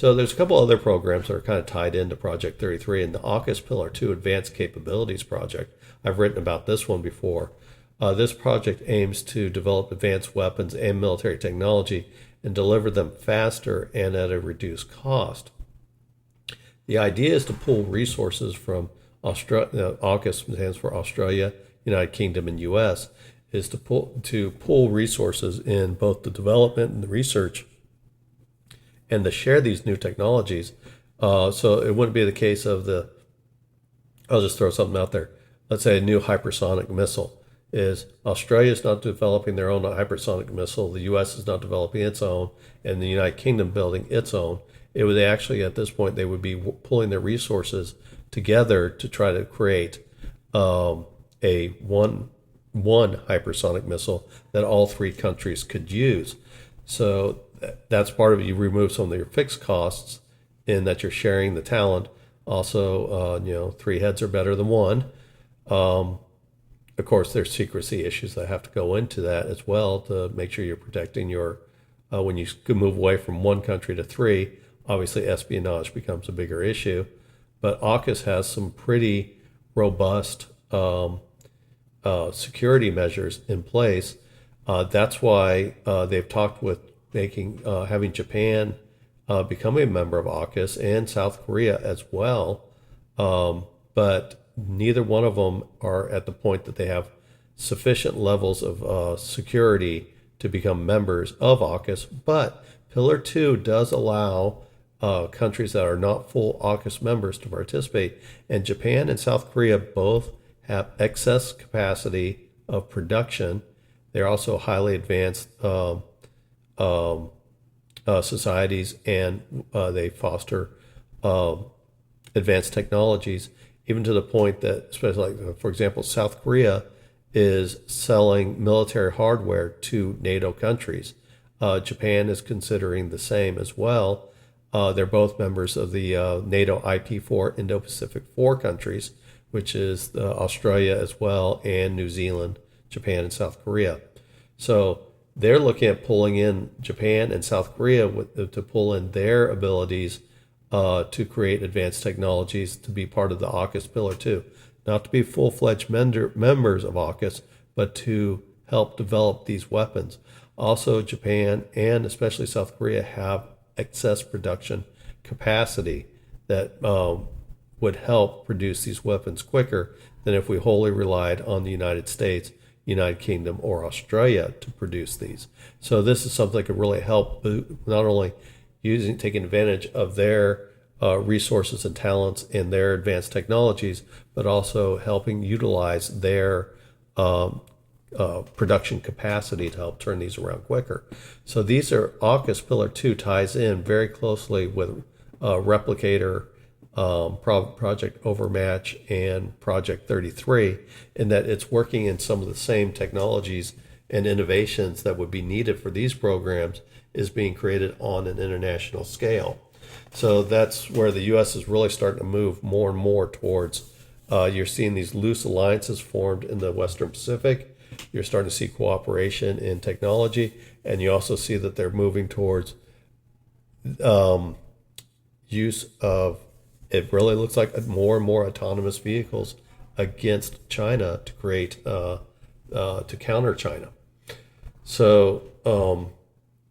there's a couple other programs that are kind of tied into Project 33, and the AUKUS Pillar 2 Advanced Capabilities Project. I've written about this one before. This project aims to develop advanced weapons and military technology and deliver them faster and at a reduced cost. The idea is to pool resources from Australia. AUKUS stands for Australia, United Kingdom, and U.S. is to pool resources in both the development and the research, and to share these new technologies. So it wouldn't be the case of I'll just throw something out there. Let's say a new hypersonic missile is Australia's not developing their own hypersonic missile, the U.S. is not developing its own, and the United Kingdom building its own. It would actually, at this point, they would be pulling their resources together to try to create a one hypersonic missile that all three countries could use. So that's part of it. You remove some of your fixed costs in that you're sharing the talent. Also, three heads are better than one. Of course, there's secrecy issues that have to go into that as well to make sure you're protecting your, when you move away from one country to three, obviously espionage becomes a bigger issue. But AUKUS has some pretty robust security measures in place. That's why they've talked with having Japan become a member of AUKUS and South Korea as well. But neither one of them are at the point that they have sufficient levels of security to become members of AUKUS. But Pillar 2 does allow countries that are not full AUKUS members to participate. And Japan and South Korea both have excess capacity of production. They're also highly advanced societies, and they foster advanced technologies, even to the point that, especially like, for example, South Korea is selling military hardware to NATO countries. Japan is considering the same as well. They're both members of the NATO IP4 Indo-Pacific 4 countries, which is Australia as well, and New Zealand, Japan, and South Korea. So they're looking at pulling in Japan and South Korea to pull in their abilities to create advanced technologies to be part of the AUKUS Pillar 2. Not to be full-fledged members of AUKUS, but to help develop these weapons. Also, Japan and especially South Korea have excess production capacity that would help produce these weapons quicker than if we wholly relied on the United States, United Kingdom, or Australia to produce these. So this is something that could really help not only taking advantage of their resources and talents and their advanced technologies, but also helping utilize their production capacity to help turn these around quicker. So these are AUKUS Pillar 2 ties in very closely with Replicator, Project Overmatch, and Project 33, in that it's working in some of the same technologies and innovations that would be needed for these programs is being created on an international scale. So that's where the U.S. is really starting to move more and more towards You're seeing these loose alliances formed in the Western Pacific. You're starting to see cooperation in technology, and you also see that they're moving towards use of, it really looks like more and more autonomous vehicles against China to create, to counter China. So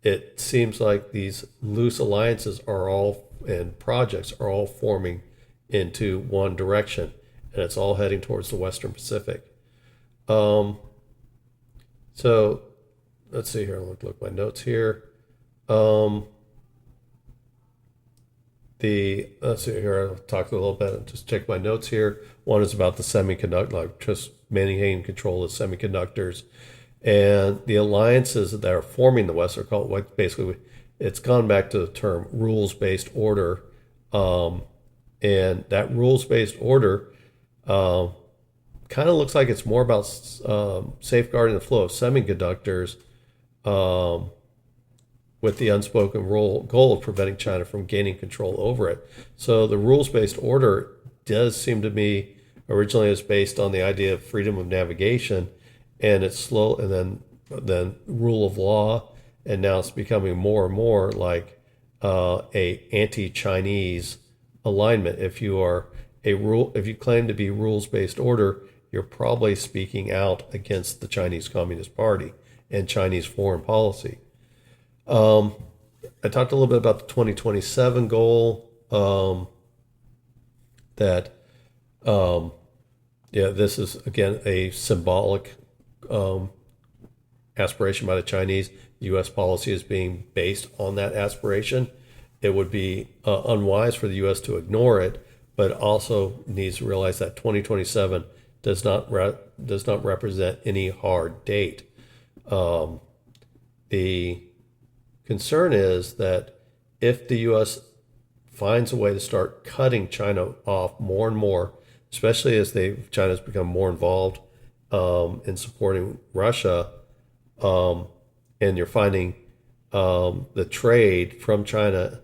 it seems like these loose alliances are all, and projects are all forming into one direction, and it's all heading towards the Western Pacific. So let's see here. I'll look at my notes here. Let's see here. I'll talk a little bit. Just check my notes here. One is about the semiconductor, like just maintaining control of semiconductors, and the alliances that are forming the West are called, like, basically, it's gone back to the term rules-based order, and that rules-based order kind of looks like it's more about safeguarding the flow of semiconductors, with the unspoken goal of preventing China from gaining control over it. So the rules-based order does seem to me originally is based on the idea of freedom of navigation, and it's slow, and then rule of law, and now it's becoming more and more like a anti-Chinese alignment. If you claim to be rules-based order, you're probably speaking out against the Chinese Communist Party and Chinese foreign policy. I talked a little bit about the 2027 goal, that, this is, again, a symbolic aspiration by the Chinese. U.S. policy is being based on that aspiration. It would be unwise for the U.S. to ignore it, but also needs to realize that 2027 does not represent any hard date. The concern is that if the U.S. finds a way to start cutting China off more and more, especially as China's become more involved in supporting Russia, and you're finding the trade from China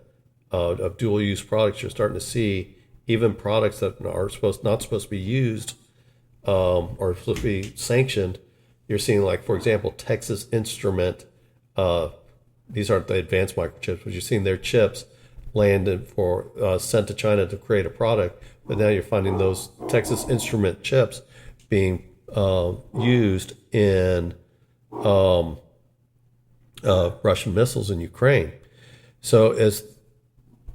of dual-use products, you're starting to see even products that are not supposed to be used, or supposed to be sanctioned. You're seeing, like, for example, Texas Instrument. These aren't the advanced microchips, but you're seeing their chips landed for sent to China to create a product. But now you're finding those Texas Instrument chips being used in Russian missiles in Ukraine. So as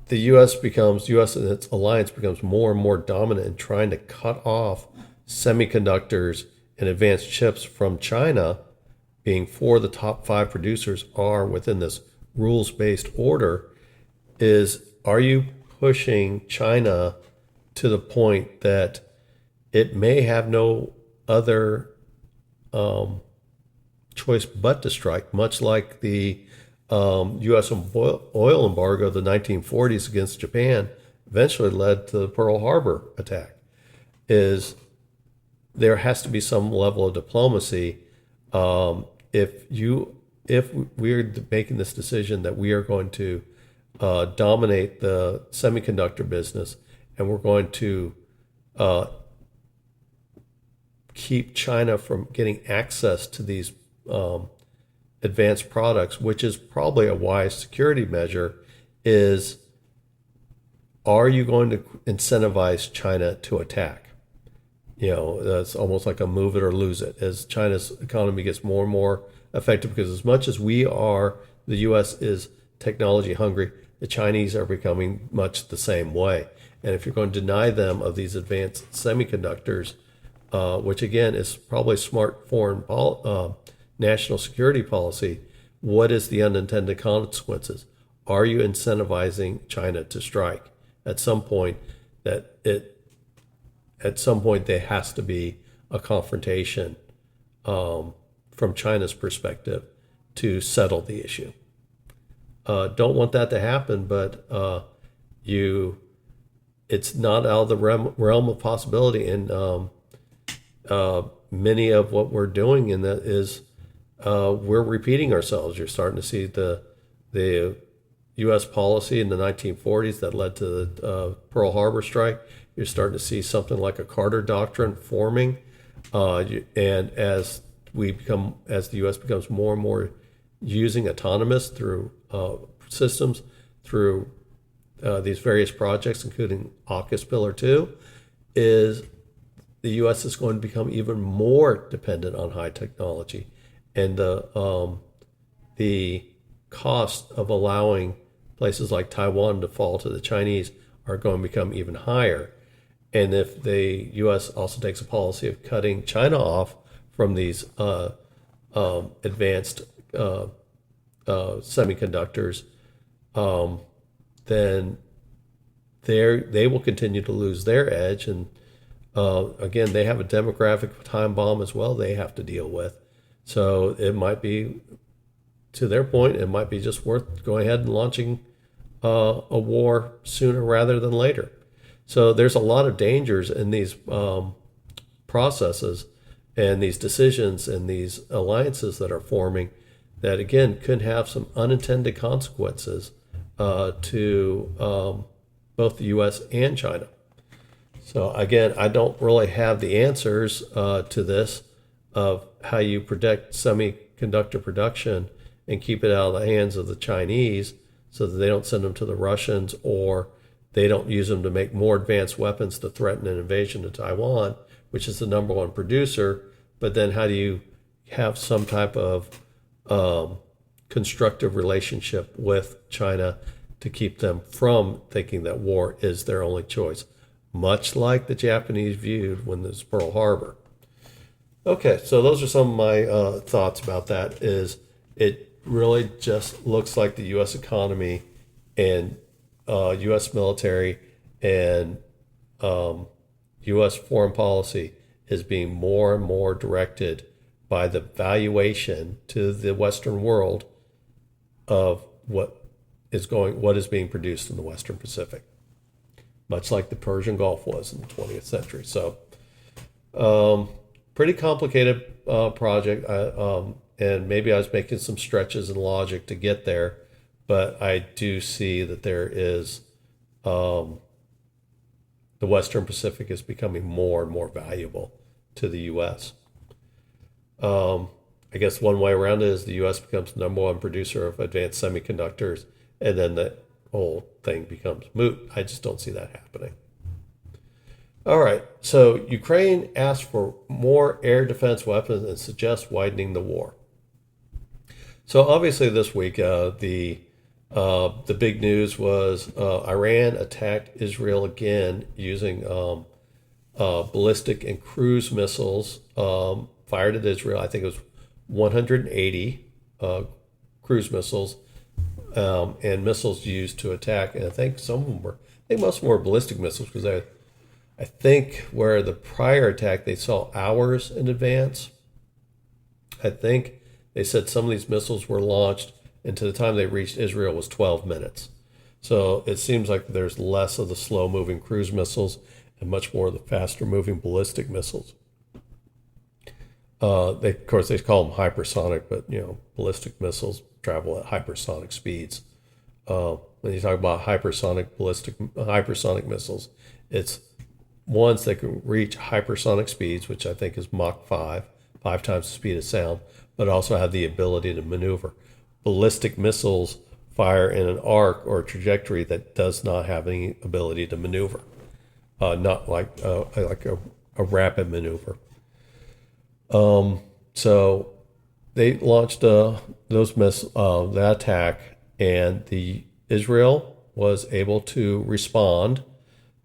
the U.S. and its alliance becomes more and more dominant in trying to cut off semiconductors and advanced chips from China, being 4 of the top 5 producers are within this rules-based order, are you pushing China to the point that it may have no other choice but to strike, much like the U.S. oil embargo of the 1940s against Japan eventually led to the Pearl Harbor attack? There has to be some level of diplomacy. If we're making this decision that we are going to dominate the semiconductor business, and we're going to keep China from getting access to these advanced products, which is probably a wise security measure, are you going to incentivize China to attack? That's almost like a move it or lose it, as China's economy gets more and more effective, because as much as the U.S. is technology hungry, the Chinese are becoming much the same way. And if you're going to deny them of these advanced semiconductors, which again is probably smart foreign national security policy, what is the unintended consequences? Are you incentivizing China to strike? At some point, there has to be a confrontation from China's perspective to settle the issue. Don't want that to happen, but it's not out of the realm of possibility. And many of what we're doing in that is we're repeating ourselves. You're starting to see the U.S. policy in the 1940s that led to the Pearl Harbor strike. You're starting to see something like a Carter Doctrine forming. And as the U.S. becomes more and more using autonomous through systems, through these various projects, including AUKUS Pillar 2, is the U.S. is going to become even more dependent on high technology. And the cost of allowing places like Taiwan to fall to the Chinese are going to become even higher. And if the U.S. also takes a policy of cutting China off from these advanced semiconductors, then they will continue to lose their edge. And again, they have a demographic time bomb as well they have to deal with. So it might be, to their point, it might be just worth going ahead and launching a war sooner rather than later. So there's a lot of dangers in these processes and these decisions and these alliances that are forming that, again, could have some unintended consequences to both the U.S. and China. So again, I don't really have the answers to this of how you protect semiconductor production and keep it out of the hands of the Chinese so that they don't send them to the Russians, or they don't use them to make more advanced weapons to threaten an invasion of Taiwan, which is the number one producer. But then how do you have some type of constructive relationship with China to keep them from thinking that war is their only choice, much like the Japanese viewed when there's Pearl Harbor. Okay, so those are some of my thoughts about that. Is it really just looks like the U.S. economy and U.S. military and U.S. foreign policy is being more and more directed by the valuation to the Western world of what is being produced in the Western Pacific, much like the Persian Gulf was in the 20th century. So, pretty complicated project. And maybe I was making some stretches in logic to get there, but I do see that there is the Western Pacific is becoming more and more valuable to the U.S. I guess one way around it is the U.S. becomes the number one producer of advanced semiconductors, and then the whole thing becomes moot. I just don't see that happening. All right, so Ukraine asked for more air defense weapons and suggests widening the war. So obviously this week, the big news was Iran attacked Israel again using ballistic and cruise missiles fired at Israel. I think it was 180 cruise missiles and missiles used to attack. And I think most of them were ballistic missiles, because I think where the prior attack they saw hours in advance. I think they said some of these missiles were launched, and to the time they reached Israel was 12 minutes. So it seems like there's less of the slow-moving cruise missiles and much more of the faster-moving ballistic missiles. Of course, they call them hypersonic, but ballistic missiles travel at hypersonic speeds. When you talk about hypersonic missiles, it's ones that can reach hypersonic speeds, which I think is Mach 5 times the speed of sound, but also have the ability to maneuver. Ballistic missiles fire in an arc or a trajectory that does not have any ability to maneuver, not like a rapid maneuver. So they launched that attack, and Israel was able to respond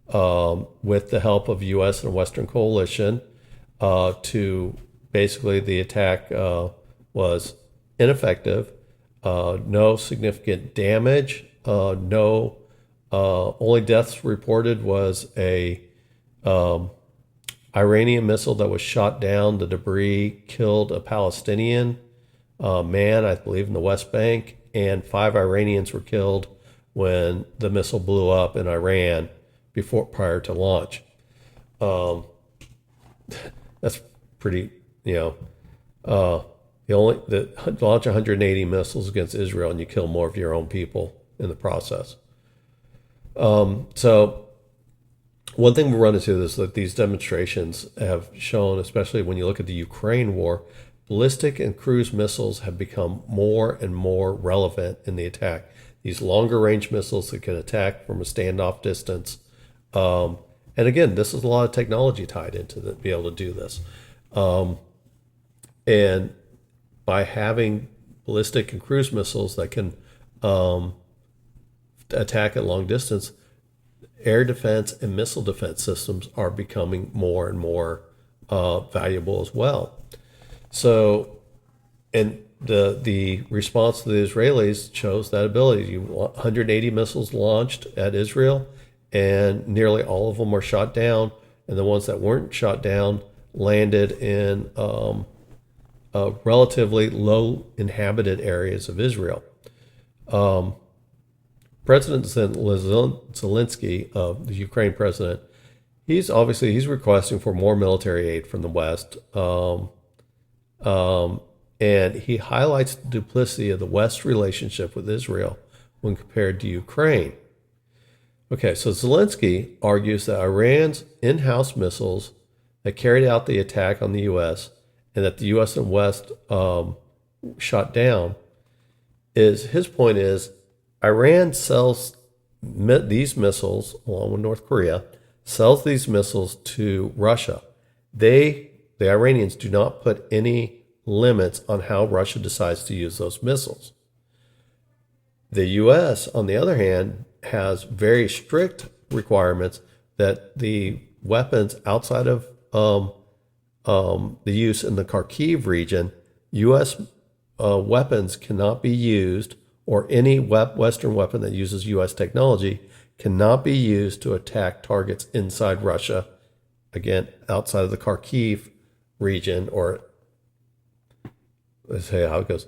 with the help of U.S. and Western coalition to basically the attack was ineffective, no significant damage, only deaths reported was a Iranian missile that was shot down. The debris killed a Palestinian man, I believe, in the West Bank, and 5 Iranians were killed when the missile blew up in Iran prior to launch. That's pretty, launch 180 missiles against Israel and you kill more of your own people in the process. So one thing we run into is that these demonstrations have shown, especially when you look at the Ukraine war, ballistic and cruise missiles have become more and more relevant in the attack. These longer range missiles that can attack from a standoff distance. And again, this is a lot of technology tied into to be able to do this. And by having ballistic and cruise missiles that can attack at long distance, air defense and missile defense systems are becoming more and more valuable as well. So, and the response to the Israelis shows that ability. 180 missiles launched at Israel, and nearly all of them were shot down. And the ones that weren't shot down landed in relatively low inhabited areas of Israel. President Zelensky, the Ukraine president, he's requesting for more military aid from the West. And he highlights the duplicity of the West's relationship with Israel when compared to Ukraine. Okay, so Zelensky argues that Iran's in-house missiles that carried out the attack on the U.S. and that the U.S. and West shot down, his point is Iran sells these missiles, along with North Korea, sells these missiles to Russia. The Iranians do not put any limits on how Russia decides to use those missiles. The U.S., on the other hand, has very strict requirements that the weapons outside of the use in the Kharkiv region, U.S. Weapons cannot be used, or any Western weapon that uses U.S. technology cannot be used to attack targets inside Russia, again, outside of the Kharkiv region, or let's say how it goes.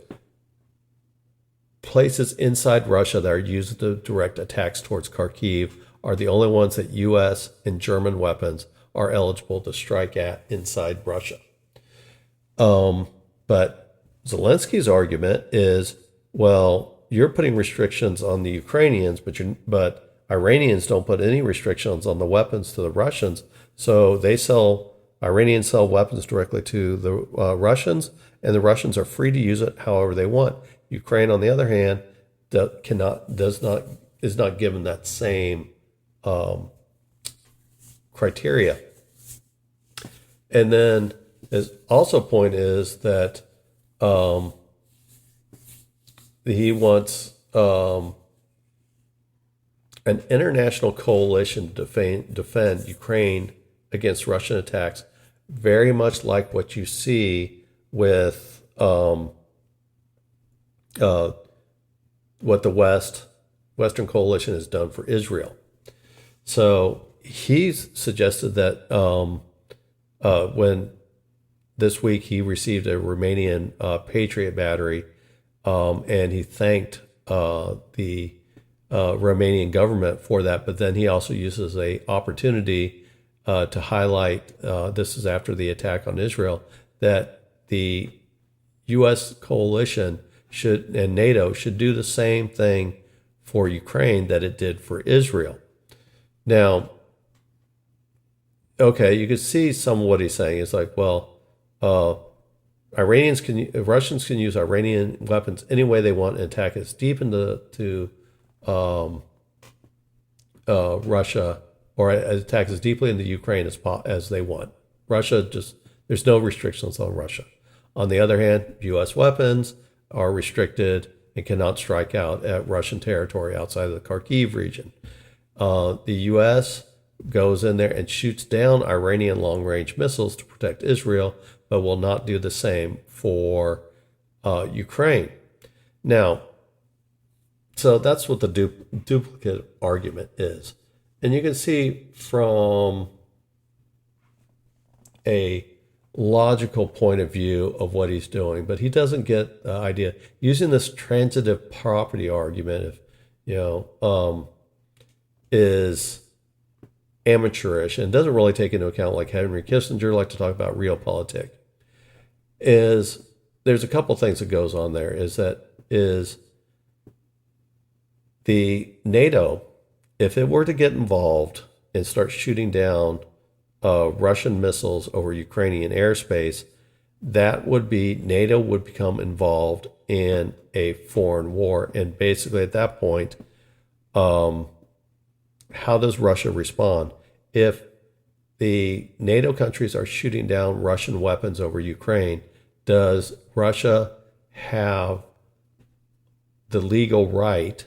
Places inside Russia that are used to direct attacks towards Kharkiv are the only ones that U.S. and German weapons are eligible to strike at inside Russia. But Zelensky's argument is, well, you're putting restrictions on the Ukrainians, but Iranians don't put any restrictions on the weapons to the Russians. So Iranians sell weapons directly to the Russians, and the Russians are free to use it however they want. Ukraine, on the other hand, is not given that same criteria. And then his also point is that he wants an international coalition to defend Ukraine against Russian attacks, very much like what you see with what the Western coalition has done for Israel. So he's suggested that when this week he received a Romanian Patriot battery, and he thanked the Romanian government for that, but then he also uses an opportunity to highlight, this is after the attack on Israel, that the U.S. coalition and NATO should do the same thing for Ukraine that it did for Israel. Now, okay, you can see some of what he's saying. It's like, well, Russians can use Iranian weapons any way they want and attack as deep into Russia, or attack as deeply into Ukraine as they want. There's no restrictions on Russia. On the other hand, U.S. weapons are restricted and cannot strike out at Russian territory outside of the Kharkiv region. The U.S. goes in there and shoots down Iranian long-range missiles to protect Israel, but will not do the same for Ukraine. Now, so that's what the duplicate argument is. And you can see from a logical point of view of what he's doing, but he doesn't get the idea. Using this transitive property argument, is amateurish and doesn't really take into account, like Henry Kissinger liked to talk about, realpolitik. There's a couple things that goes on there. Is the NATO, if it were to get involved and start shooting down Russian missiles over Ukrainian airspace, that would be NATO would become involved in a foreign war. And basically at that point, how does Russia respond? If the NATO countries are shooting down Russian weapons over Ukraine, does Russia have the legal right,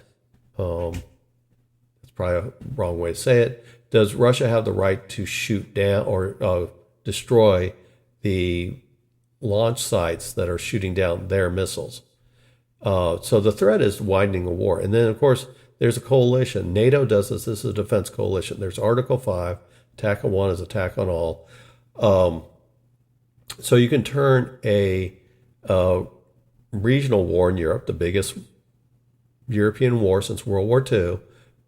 it's probably a wrong way to say it, does Russia have the right to shoot down or destroy the launch sites that are shooting down their missiles? So the threat is widening the war. And then, of course, there's a coalition. NATO does this. This is a defense coalition. There's Article 5. Attack on one is attack on all. So you can turn a regional war in Europe, the biggest European war since World War II,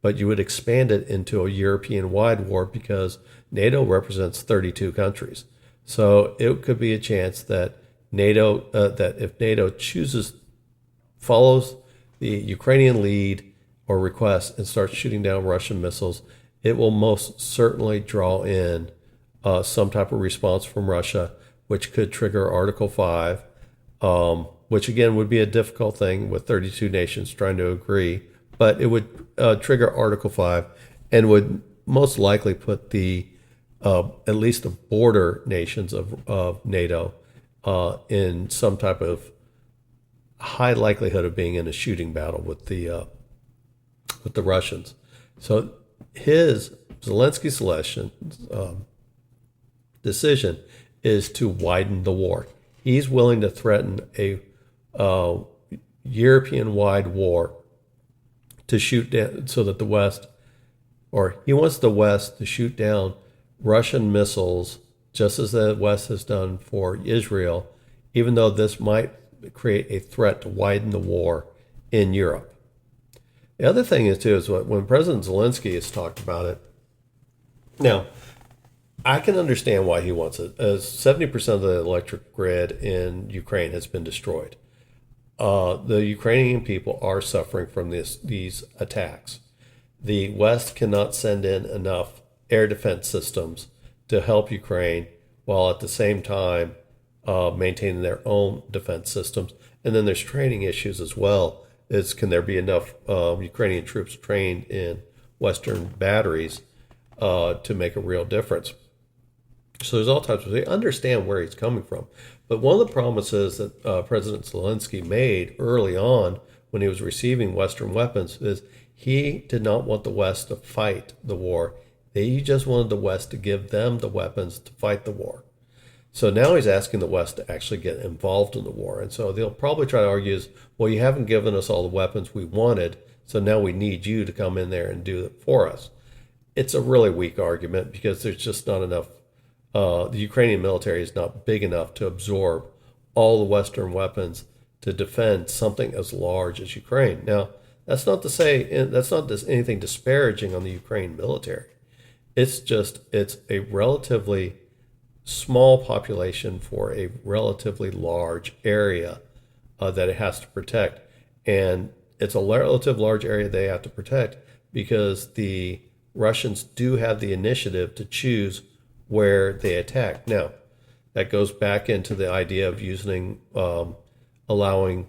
but you would expand it into a European-wide war because NATO represents 32 countries. So it could be a chance that NATO, that if NATO follows the Ukrainian lead or request and starts shooting down Russian missiles, it will most certainly draw in some type of response from Russia, which could trigger Article 5, which again would be a difficult thing with 32 nations trying to agree, but it would trigger Article 5 and would most likely put the at least the border nations of NATO in some type of high likelihood of being in a shooting battle with the Russians. So Zelensky's decision is to widen the war. He's willing to threaten a European-wide war to shoot down, so that the West, or he wants the West to shoot down Russian missiles, just as the West has done for Israel, even though this might create a threat to widen the war in Europe. The other thing is, too, is when President Zelensky has talked about it, now, I can understand why he wants it, as 70% of the electric grid in Ukraine has been destroyed. The Ukrainian people are suffering from these attacks. The West cannot send in enough air defense systems to help Ukraine, while at the same time maintaining their own defense systems. And then there's training issues as well. Can there be enough Ukrainian troops trained in Western batteries to make a real difference? So there's all types of things. I understand where he's coming from. But one of the promises that President Zelensky made early on when he was receiving Western weapons is he did not want the West to fight the war. He just wanted the West to give them the weapons to fight the war. So now he's asking the West to actually get involved in the war. And so they'll probably try to argue is, well, you haven't given us all the weapons we wanted, so now we need you to come in there and do it for us. It's a really weak argument because there's just not enough. The Ukrainian military is not big enough to absorb all the Western weapons to defend something as large as Ukraine. Now, that's not to say, that's not anything disparaging on the Ukrainian military. It's a relatively small population for a relatively large area that it has to protect. And it's a relative large area they have to protect because the Russians do have the initiative to choose where they attack. Now, that goes back into the idea of allowing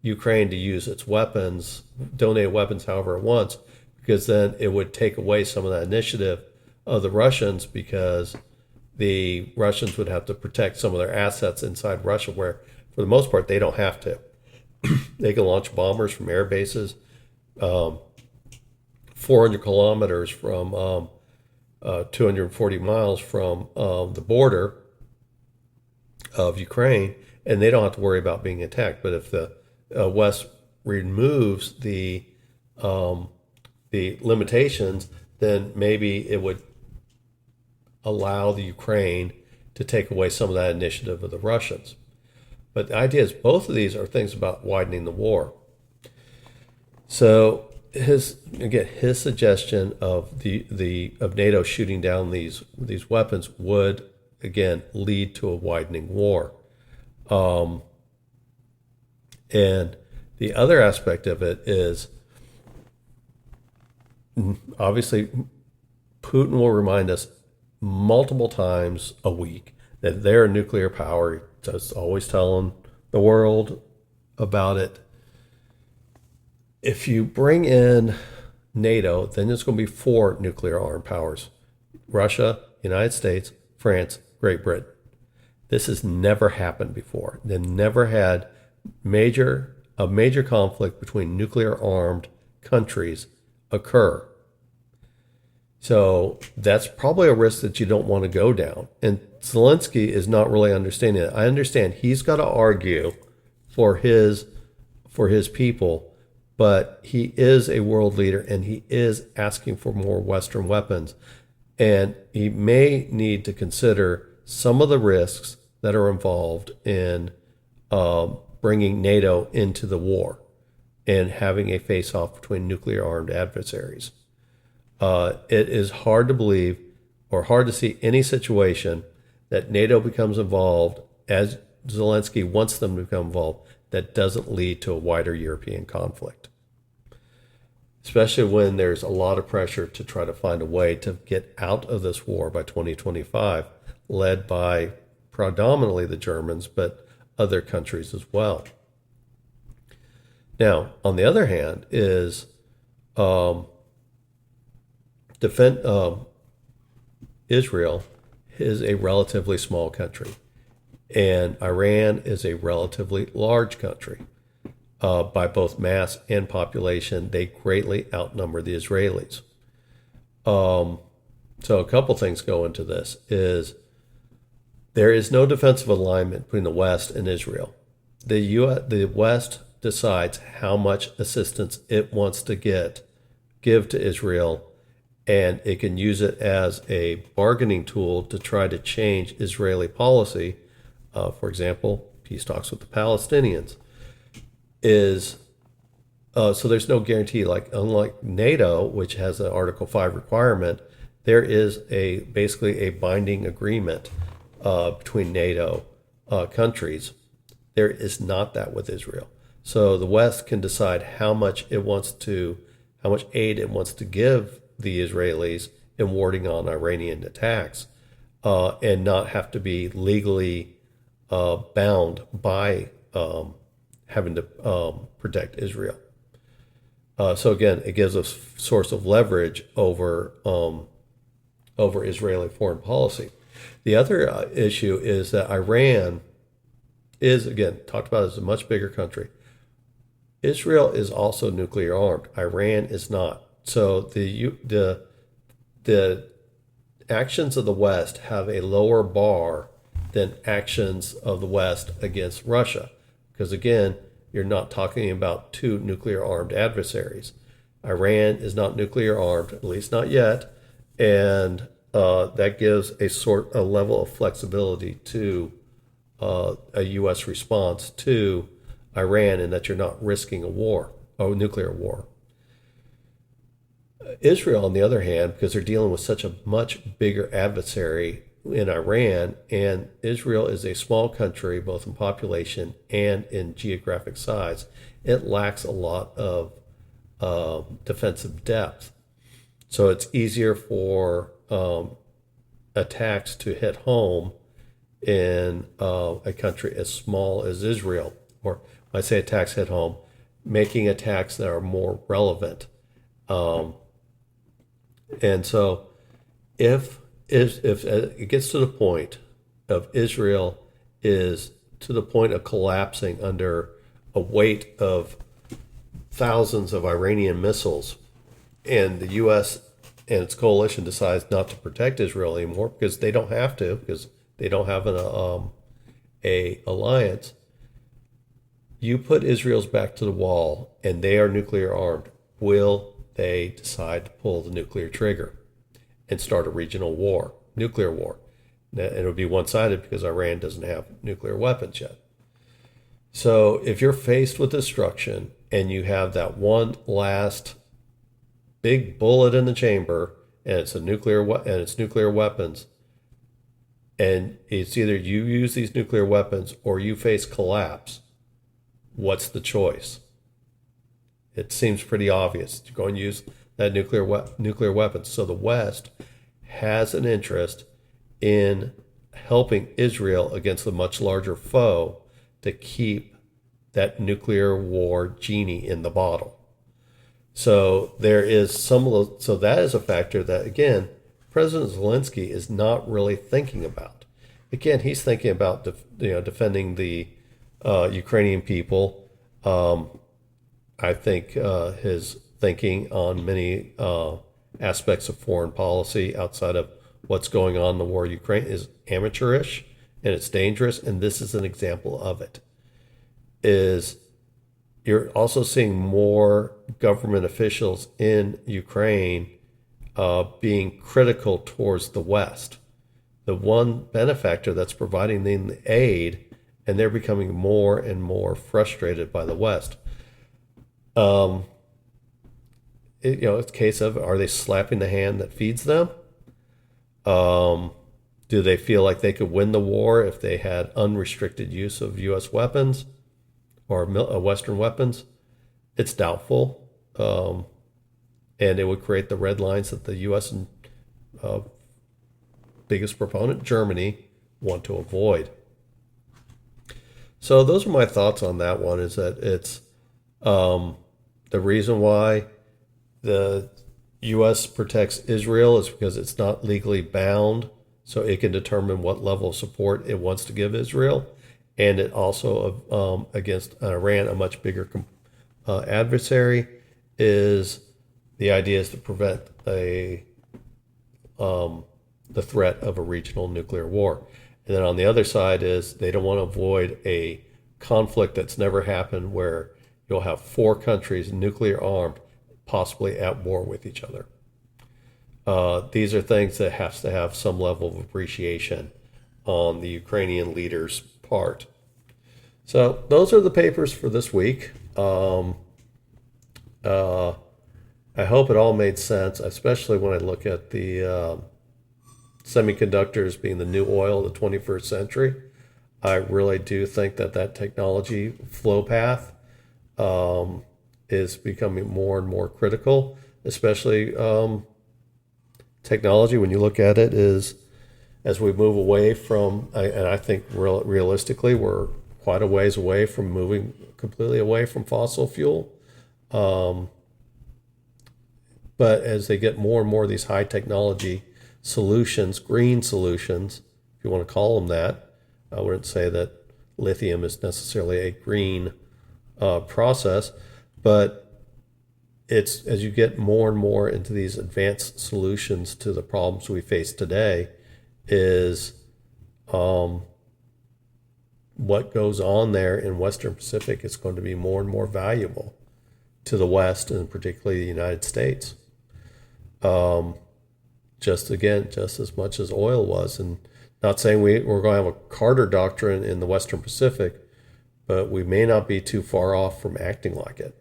Ukraine to use its weapons, donate weapons however it wants, because then it would take away some of that initiative of the Russians, because the Russians would have to protect some of their assets inside Russia, where for the most part they don't have to. They can launch bombers from air bases 400 kilometers from 240 miles from the border of Ukraine, and they don't have to worry about being attacked. But if the West removes the limitations, then maybe it would allow the Ukraine to take away some of that initiative of the Russians. But the idea is both of these are things about widening the war. So his suggestion of of NATO shooting down these weapons would again lead to a widening war. And the other aspect of it is, obviously, Putin will remind us multiple times a week that they're a nuclear power, just always telling the world about it. If you bring in NATO, then there's going to be 4 nuclear armed powers: Russia, United States, France, Great Britain. This has never happened before. They never had a major conflict between nuclear armed countries occur. So that's probably a risk that you don't want to go down. And Zelensky is not really understanding it. I understand he's got to argue for his people, but he is a world leader and he is asking for more Western weapons. And he may need to consider some of the risks that are involved in bringing NATO into the war and having a face-off between nuclear armed adversaries. It is hard to believe or hard to see any situation that NATO becomes involved, as Zelensky wants them to become involved, that doesn't lead to a wider European conflict. Especially when there's a lot of pressure to try to find a way to get out of this war by 2025, led by predominantly the Germans, but other countries as well. Now, on the other hand, is Israel is a relatively small country, and Iran is a relatively large country. By both mass and population, they greatly outnumber the Israelis. So a couple things go into this. There is no defensive alignment between the West and Israel. The West decides how much assistance it wants to give to Israel, and it can use it as a bargaining tool to try to change Israeli policy. For example, peace talks with the Palestinians. So there's no guarantee. Unlike NATO, which has an Article 5 requirement, there is basically a binding agreement between NATO countries. There is not that with Israel. So the West can decide how much aid it wants to give the Israelis in warding on Iranian attacks, and not have to be legally bound by having to protect Israel. So again, it gives a source of leverage over Israeli foreign policy. The other issue is that Iran is, again, talked about as a much bigger country. Israel is also nuclear armed. Iran is not. So the actions of the West have a lower bar than actions of the West against Russia. Because again, you're not talking about 2 nuclear armed adversaries. Iran is not nuclear armed, at least not yet, and that gives a level of flexibility to a U.S. response to Iran, in that you're not risking a nuclear war. Israel, on the other hand, because they're dealing with such a much bigger adversary in Iran, and Israel is a small country both in population and in geographic size, it lacks a lot of defensive depth. So it's easier for attacks to hit home in a country as small as Israel, or when I say attacks hit home, making attacks that are more relevant. And so if it gets to the point of Israel is to the point of collapsing under a weight of thousands of Iranian missiles, and the U.S. and its coalition decides not to protect Israel anymore because they don't have to, because they don't have a alliance, you put Israel's back to the wall and they are nuclear armed. Will they decide to pull the nuclear trigger and start a regional war, nuclear war? And it'll be one-sided because Iran doesn't have nuclear weapons yet. So if you're faced with destruction and you have that one last big bullet in the chamber, and it's nuclear weapons, and it's either you use these nuclear weapons or you face collapse, what's the choice? It seems pretty obvious. You're going to use that nuclear weapons. So the West has an interest in helping Israel against a much larger foe to keep that nuclear war genie in the bottle. So there is so that is a factor that, again, President Zelensky is not really thinking about. Again, he's thinking about defending the Ukrainian people. I think his thinking on many aspects of foreign policy outside of what's going on in the war in Ukraine is amateurish, and it's dangerous. And this is an example of it. You're also seeing more government officials in Ukraine being critical towards the West, the one benefactor that's providing them the aid, and they're becoming more and more frustrated by the West. It's a case of, are they slapping the hand that feeds them? Do they feel like they could win the war if they had unrestricted use of U.S. weapons or Western weapons? It's doubtful. And it would create the red lines that the U.S. and biggest proponent, Germany, want to avoid. So those are my thoughts on that one, is that it's the reason why the U.S. protects Israel is because it's not legally bound, so it can determine what level of support it wants to give Israel. And it also, against Iran, a much bigger adversary, is the idea is to prevent the threat of a regional nuclear war. And then on the other side is they don't want to avoid a conflict that's never happened, where you'll have 4 countries nuclear armed, possibly at war with each other. These are things that has to have some level of appreciation on the Ukrainian leaders' part. So those are the papers for this week. I hope it all made sense, especially when I look at the semiconductors being the new oil of the 21st century. I really do think that technology flow path is becoming more and more critical, especially technology, when you look at it, is as we move away from, and I think realistically, we're quite a ways away from moving completely away from fossil fuel. But as they get more and more of these high technology solutions, green solutions, if you want to call them that, I wouldn't say that lithium is necessarily a green process, but it's as you get more and more into these advanced solutions to the problems we face today, is what goes on there in Western Pacific is going to be more and more valuable to the West, and particularly the United States. Just as much as oil was. And not saying we're going to have a Carter doctrine in the Western Pacific, but we may not be too far off from acting like it.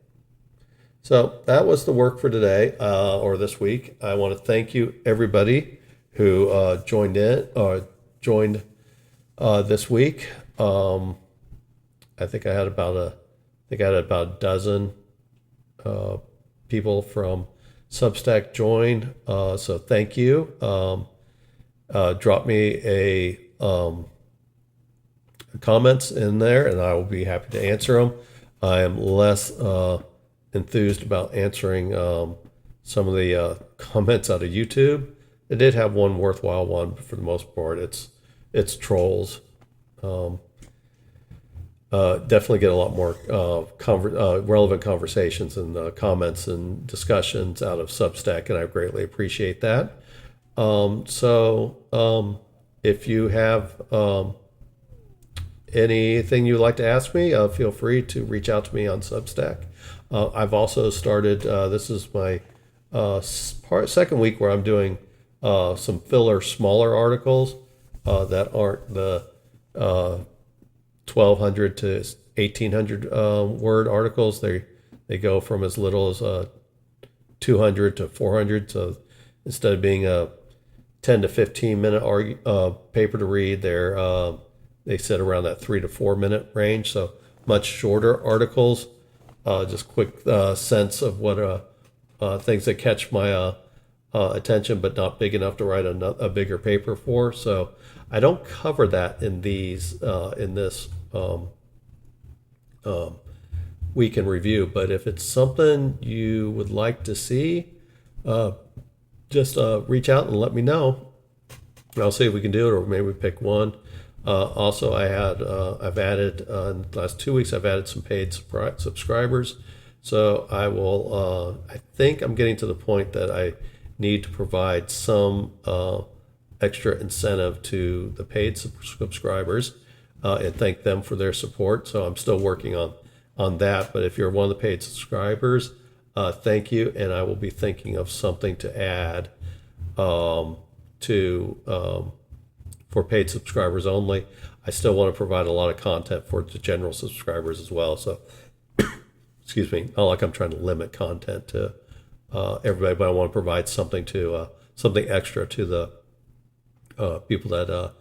So that was the work for today, or this week. I want to thank you, everybody who joined this week. I think I had about a dozen people from Substack join. So thank you. Drop me a comments in there, and I will be happy to answer them. I am less enthused about answering some of the comments out of YouTube. I did have one worthwhile one, but for the most part, it's trolls. Definitely get a lot more relevant conversations and comments and discussions out of Substack, and I greatly appreciate that. If you have anything you'd like to ask me, feel free to reach out to me on Substack. I've also started, this is my second week where I'm doing some filler, smaller articles that aren't the 1,200 to 1,800 word articles. They go from as little as 200 to 400. So instead of being a 10 to 15 minute paper to read, they sit around that 3 to 4 minute range. So much shorter articles, just quick sense of what things that catch my attention, but not big enough to write a bigger paper for. So I don't cover that in this week in review. But if it's something you would like to see, just reach out and let me know. I'll see if we can do it, or maybe pick one. Also, I've added in the last 2 weeks, I've added some paid subscribers. So I think I'm getting to the point that I need to provide some extra incentive to the paid subscribers and thank them for their support. So I'm still working on that. But if you're one of the paid subscribers, thank you. And I will be thinking of something to add for paid subscribers only. I still want to provide a lot of content for the general subscribers as well. So, excuse me, not like I'm trying to limit content to everybody, but I want to provide something extra to the people that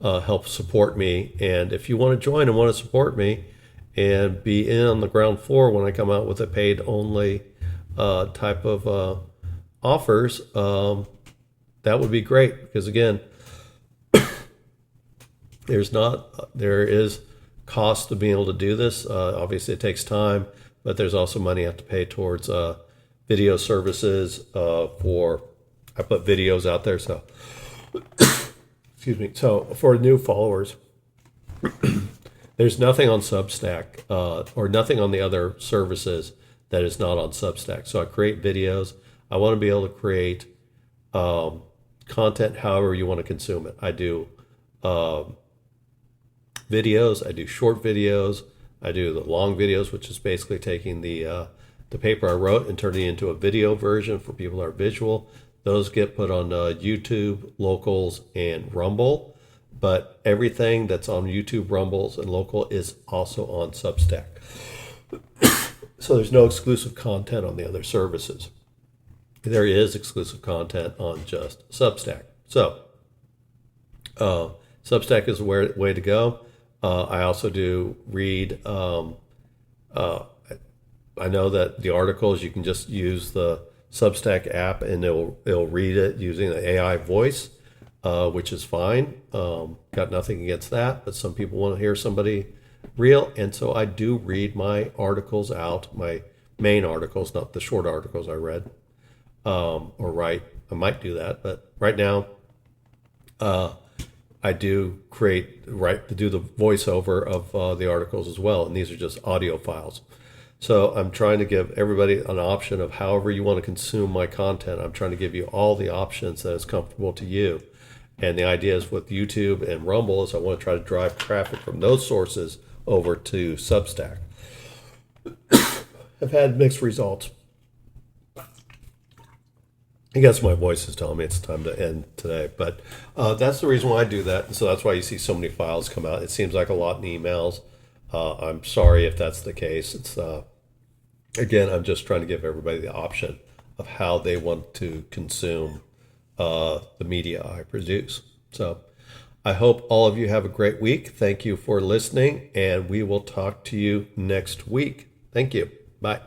help support me. And if you want to join and want to support me and be in on the ground floor when I come out with a paid only type of offers, that would be great, because again, there is cost to being able to do this. Obviously it takes time, but there's also money I have to pay towards video services I put videos out there. So, excuse me. So for new followers, there's nothing on Substack or nothing on the other services that is not on Substack. So I create videos. I want to be able to create content however you want to consume it. I do videos, I do short videos, I do the long videos, which is basically taking the paper I wrote and turning it into a video version for people that are visual. Those get put on YouTube, Locals, and Rumble. But everything that's on YouTube, Rumbles, and Local is also on Substack. So there's no exclusive content on the other services. There is exclusive content on just Substack. So Substack is the way to go. I also do read. I know that the articles, you can just use the Substack app and it'll read it using the AI voice, which is fine. Got nothing against that, but some people want to hear somebody real, and so I do read my articles out, my main articles, not the short articles I read or write. I might do that, but right now I do do the voiceover of the articles as well, and these are just audio files. So I'm trying to give everybody an option of however you want to consume my content. I'm trying to give you all the options that is comfortable to you. And the idea is with YouTube and Rumble is I want to try to drive traffic from those sources over to Substack. I've had mixed results. I guess my voice is telling me it's time to end today, but that's the reason why I do that. So that's why you see so many files come out. It seems like a lot in emails. I'm sorry if that's the case. It's again, I'm just trying to give everybody the option of how they want to consume the media I produce. So I hope all of you have a great week. Thank you for listening, and we will talk to you next week. Thank you. Bye.